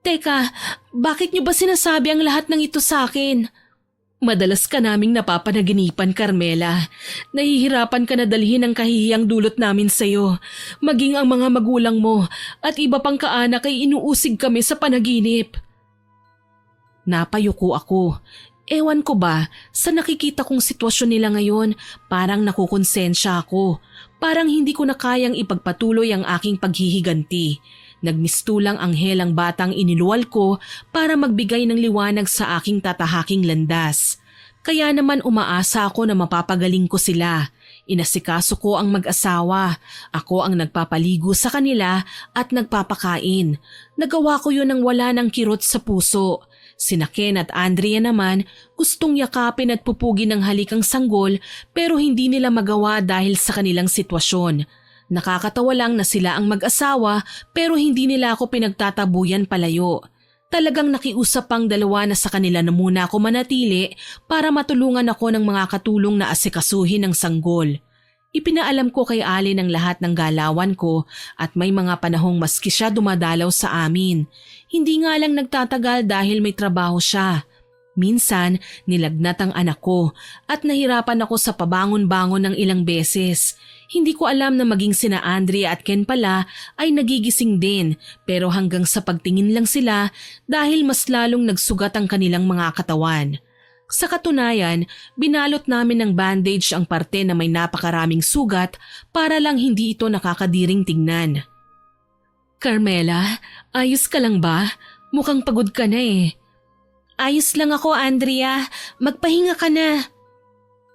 S1: Teka, bakit niyo ba sinasabi ang lahat ng ito sa akin? Madalas ka naming napapanaginipan, Carmela. Nahihirapan ka na dalhin ang kahihiyang dulot namin sa'yo. Maging ang mga magulang mo at iba pang kaanak ay inuusig kami sa panaginip. Napayuko ako. Ewan ko ba, sa nakikita kong sitwasyon nila ngayon, parang nakukonsensya ako. Parang hindi ko na kayang ipagpatuloy ang aking paghihiganti. Nagmistulang anghel ang batang iniluwal ko para magbigay ng liwanag sa aking tatahaking landas. Kaya naman umaasa ako na mapapagaling ko sila. Inasikaso ko ang mag-asawa. Ako ang nagpapaligo sa kanila at nagpapakain. Nagawa ko yun nang wala ng kirot sa puso. Sina Ken at Andrea naman gustong yakapin at pupugin ng halikang sanggol pero hindi nila magawa dahil sa kanilang sitwasyon. Nakakatawa lang na sila ang mag-asawa pero hindi nila ako pinagtatabuyan palayo. Talagang nakiusap pang dalawa na sa kanila na muna ako manatili para matulungan ako ng mga katulong na asikasuhin ng sanggol. Ipinaalam ko kay Allen ang lahat ng galawan ko at may mga panahong maski siya dumadalaw sa amin. Hindi nga lang nagtatagal dahil may trabaho siya. Minsan, nilagnat ang anak ko at nahirapan ako sa pabangon-bangon ng ilang beses. Hindi ko alam na maging sina Andrea at Ken pala ay nagigising din pero hanggang sa pagtingin lang sila dahil mas lalong nagsugat ang kanilang mga katawan. Sa katunayan, binalot namin ng bandage ang parte na may napakaraming sugat para lang hindi ito nakakadiring tingnan. Carmela, ayos ka lang ba? Mukhang pagod ka na eh. Ayos lang ako, Andrea. Magpahinga ka na.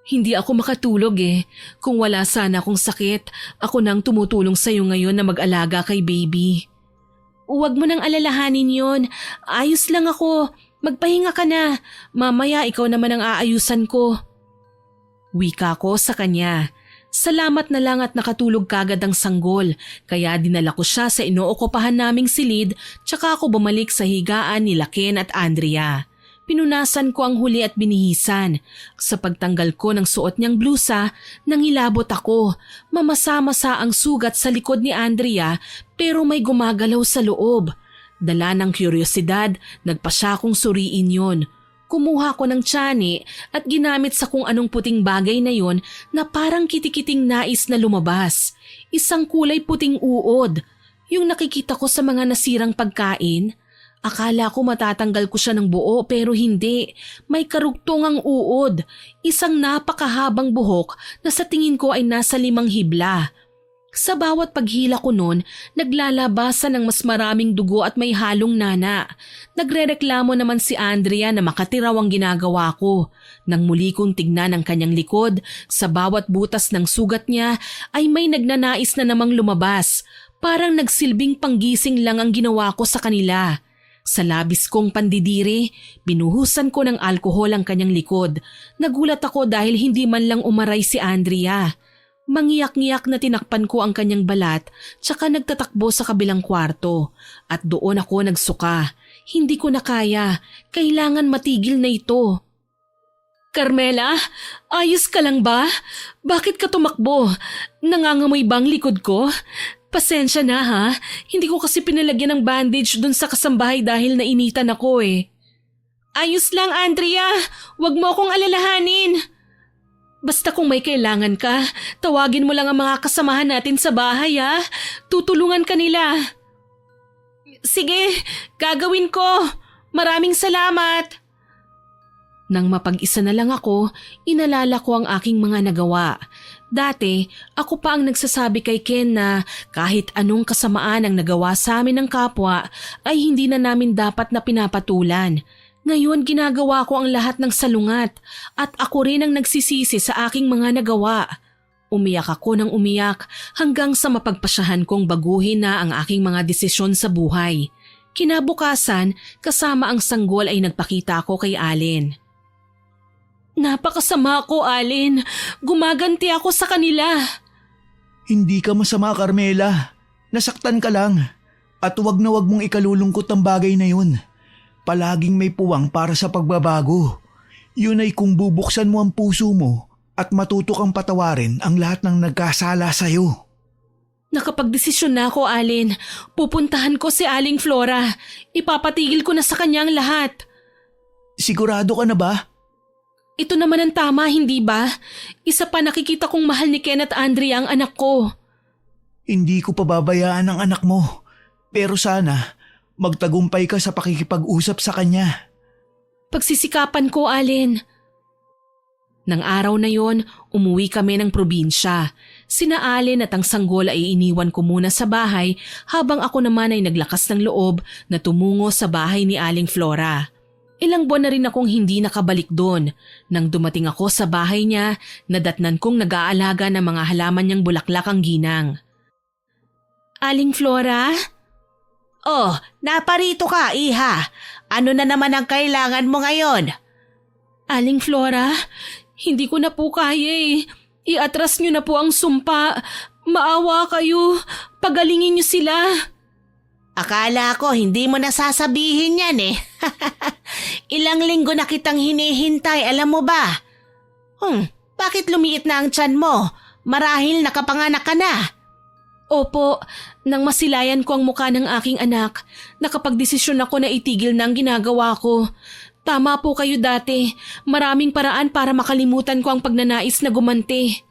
S1: Hindi ako makatulog eh. Kung wala sana akong sakit, ako nang tumutulong sa'yo ngayon na mag-alaga kay baby. Huwag mo nang alalahanin yon. Ayos lang ako. Magpahinga ka na. Mamaya ikaw naman ang aayusan ko. Wika ko sa kanya. Salamat na lang at nakatulog kagad ang sanggol, kaya dinala ko siya sa inookupahan naming silid tsaka ako bumalik sa higaan nila Ken at Andrea. Pinunasan ko ang huli at binihisan. Sa pagtanggal ko ng suot niyang blusa, nangilabot ako. Mamasa-masa ang sugat sa likod ni Andrea pero may gumagalaw sa loob. Dala ng kuryosidad, nagpa siya kong suriin yon. Kumuha ko ng tiyani at ginamit sa kung anong puting bagay na yon na parang kitikiting nais na lumabas. Isang kulay puting uod. Yung nakikita ko sa mga nasirang pagkain. Akala ko matatanggal ko siya ng buo pero hindi. May karugtong ang uod. Isang napakahabang buhok na sa tingin ko ay nasa 5 hibla. Sa bawat paghila ko noon, naglalabasan ng mas maraming dugo at may halong nana. Nagrereklamo naman si Andrea na makatiraw ang ginagawa ko. Nang muli kong tignan ang kanyang likod, sa bawat butas ng sugat niya ay may nagnanais na namang lumabas. Parang nagsilbing panggising lang ang ginawa ko sa kanila. Sa labis kong pandidiri, binuhusan ko ng alkohol ang kanyang likod. Nagulat ako dahil hindi man lang umaray si Andrea. Mangiyak-ngiyak na tinakpan ko ang kanyang balat tsaka nagtatakbo sa kabilang kwarto at doon ako nagsuka. Hindi ko na kaya. Kailangan matigil na ito. Carmela, ayos ka lang ba? Bakit ka tumakbo? Nangangamoy bang likod ko? Pasensya na ha. Hindi ko kasi pinalagyan ng bandage dun sa kasambahay dahil nainitan ako eh. Ayos lang, Andrea. Huwag mo akong alalahanin. Basta kung may kailangan ka, tawagin mo lang ang mga kasamahan natin sa bahay ha. Tutulungan ka nila. Sige, gagawin ko. Maraming salamat. Nang mapag-isa na lang ako, inalala ko ang aking mga nagawa. Dati, ako pa ang nagsasabi kay Ken na kahit anong kasamaan ang nagawa sa amin ng kapwa ay hindi na namin dapat na pinapatulan. Ngayon ginagawa ko ang lahat ng salungat at ako rin ang nagsisisi sa aking mga nagawa. Umiyak ako ng umiyak hanggang sa mapagpasyahan kong baguhin na ang aking mga desisyon sa buhay. Kinabukasan, kasama ang sanggol ay nagpakita ako kay Allen. Napakasama ko, Allen. Gumaganti ako sa kanila.
S2: Hindi ka masama, Carmela. Nasaktan ka lang. At wag na wag mong ikalulungkot ang bagay na yun. Palaging may puwang para sa pagbabago. Yun ay kung bubuksan mo ang puso mo at matuto kang patawarin ang lahat ng nagkasala sa'yo.
S1: Nakapagdesisyon na ako, Alin. Pupuntahan ko si Aling Flora. Ipapatigil ko na sa kanya ang lahat.
S2: Sigurado ka na ba?
S1: Ito naman ang tama, hindi ba? Isa pa nakikita kong mahal ni Ken at Andrea ang anak ko.
S2: Hindi ko pababayaan ang anak mo. Pero sana, magtagumpay ka sa pakikipag-usap sa kanya.
S1: Pagsisikapan ko, Alin. Nang araw na yon, umuwi kami ng probinsya. Sina Alin at ang sanggol ay iniwan ko muna sa bahay habang ako naman ay naglakas ng loob na tumungo sa bahay ni Aling Flora. Ilang buwan na rin akong hindi nakabalik doon. Nang dumating ako sa bahay niya, nadatnan kong nag-aalaga ng mga halaman niyang bulaklak ang ginang. Aling Flora?
S3: Oh, naparito ka, iha. Ano na naman ang kailangan mo ngayon?
S1: Aling Flora, hindi ko na po kaya eh. Iatras niyo na po ang sumpa. Maawa kayo. Pagalingin niyo sila.
S3: Akala ko hindi mo nasasabihin yan eh. Ilang linggo na kitang hinihintay, alam mo ba? Bakit lumiit na ang tiyan mo? Marahil nakapanganak ka na.
S1: Opo, nang masilayan ko ang mukha ng aking anak, nakapagdesisyon ako na itigil na ang ginagawa ko. Tama po kayo dati. Maraming paraan para makalimutan ko ang pagnanais na gumanti.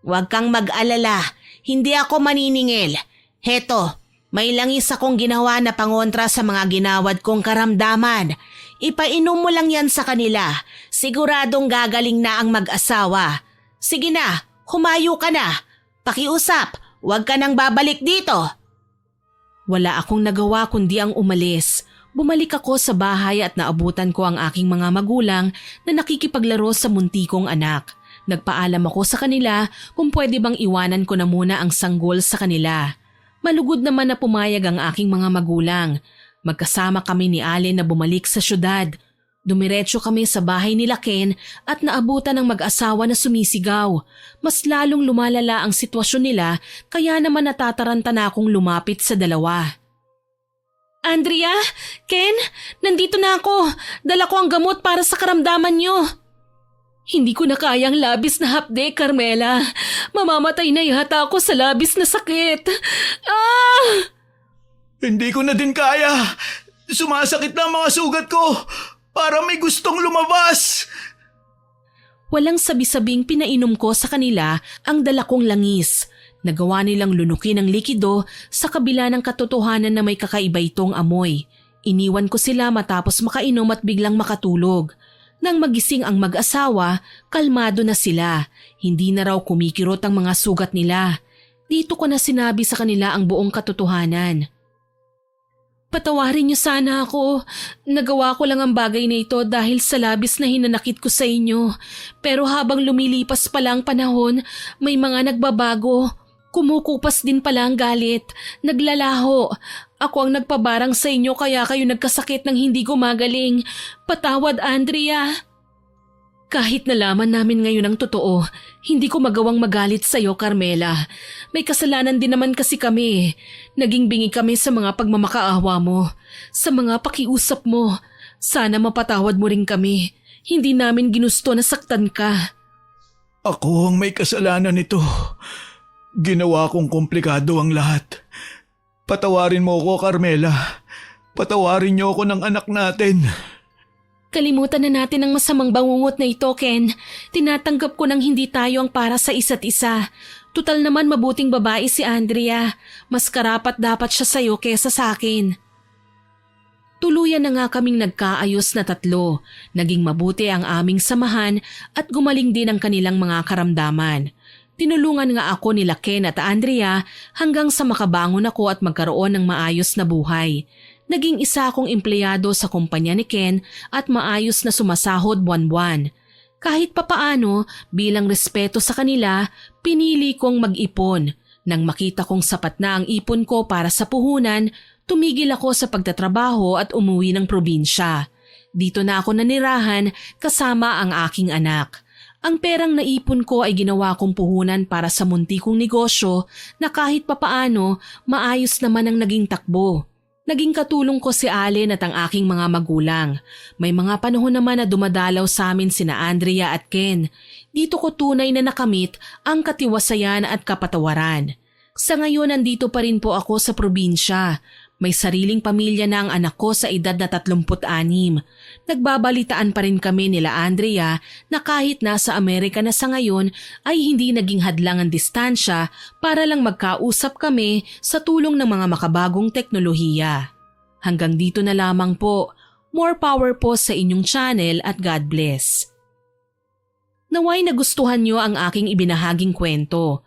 S3: Huwag kang mag-alala. Hindi ako maniningil. Heto, may langis akong ginawa na pangontra sa mga ginawad kong karamdaman. Ipainom mo lang yan sa kanila. Siguradong gagaling na ang mag-asawa. Sige na, humayo ka na. Pakiusap, huwag ka nang babalik dito.
S1: Wala akong nagawa kundi ang umalis. Bumalik ako sa bahay at naabutan ko ang aking mga magulang na nakikipaglaro sa munti kong anak. Nagpaalam ako sa kanila kung pwede bang iwanan ko na muna ang sanggol sa kanila. Malugod naman na pumayag ang aking mga magulang. Magkasama kami ni Alin na bumalik sa syudad. Dumiretso kami sa bahay nila Ken at naabutan ng mag-asawa na sumisigaw. Mas lalong lumalala ang sitwasyon nila kaya naman natataranta na akong lumapit sa dalawa. Andrea, Ken, nandito na ako. Dala ko ang gamot para sa karamdaman niyo. Hindi ko na kayang labis na hapde, Carmela. Mamamatay na yata ako sa labis na sakit.
S2: Hindi ko na din kaya. Sumasakit na ang mga sugat ko. Para may gustong lumabas.
S1: Walang sabi-sabing pinainom ko sa kanila ang dala kong langis. Nagawa nilang lunukin ang likido sa kabila ng katotohanan na may kakaiba itong amoy. Iniwan ko sila matapos makainom at biglang makatulog. Nang magising ang mag-asawa, kalmado na sila. Hindi na raw kumikirot ang mga sugat nila. Dito ko na sinabi sa kanila ang buong katotohanan. Patawarin niyo sana ako. Nagawa ko lang ang bagay na ito dahil sa labis na hinanakit ko sa inyo. Pero habang lumilipas pala ang panahon, may mga nagbabago. Kumukupas din pala ang galit. Naglalaho. Ako ang nagpabarang sa inyo kaya kayo nagkasakit ng hindi gumagaling. Patawad, Andrea. Kahit nalaman namin ngayon ang totoo, hindi ko magawang magalit sa iyo, Carmela. May kasalanan din naman kasi kami. Naging bingi kami sa mga pagmamakaawa mo, sa mga pakiusap mo. Sana mapatawad mo rin kami. Hindi namin ginusto na saktan ka.
S2: Ako ang may kasalanan nito. Ginawa kong komplikado ang lahat. Patawarin mo ako, Carmela. Patawarin niyo ako ng anak natin.
S1: Kalimutan na natin ang masamang bangungot na ito, Ken. Tinatanggap ko nang hindi tayo ang para sa isa't isa. Tutal naman mabuting babae si Andrea. Mas karapat dapat siya sa'yo kesa sa akin. Tuluyan na nga kaming nagkaayos na tatlo. Naging mabuti ang aming samahan at gumaling din ang kanilang mga karamdaman. Tinulungan nga ako nila Ken at Andrea hanggang sa makabangon ako at magkaroon ng maayos na buhay. Naging isa akong empleyado sa kumpanya ni Ken at maayos na sumasahod buwan-buwan. Kahit papaano, bilang respeto sa kanila, pinili kong mag-ipon. Nang makita kong sapat na ang ipon ko para sa puhunan, tumigil ako sa pagtatrabaho at umuwi ng probinsya. Dito na ako nanirahan kasama ang aking anak. Ang perang naipon ko ay ginawa kong puhunan para sa munti kong negosyo na kahit papaano maayos naman ang naging takbo. Naging katulong ko si Allen at ang aking mga magulang. May mga panahon naman na dumadalaw sa amin sina Andrea at Ken. Dito ko tunay na nakamit ang katiwasayan at kapatawaran. Sa ngayon nandito pa rin po ako sa probinsya. May sariling pamilya na ang anak ko sa edad na 36. Nagbabalitaan pa rin kami nila Andrea na kahit nasa Amerika na sa ngayon ay hindi naging hadlang ang distansya para lang magkausap kami sa tulong ng mga makabagong teknolohiya. Hanggang dito na lamang po. More power po sa inyong channel at God bless. Naway nagustuhan nyo ang aking ibinahaging kwento.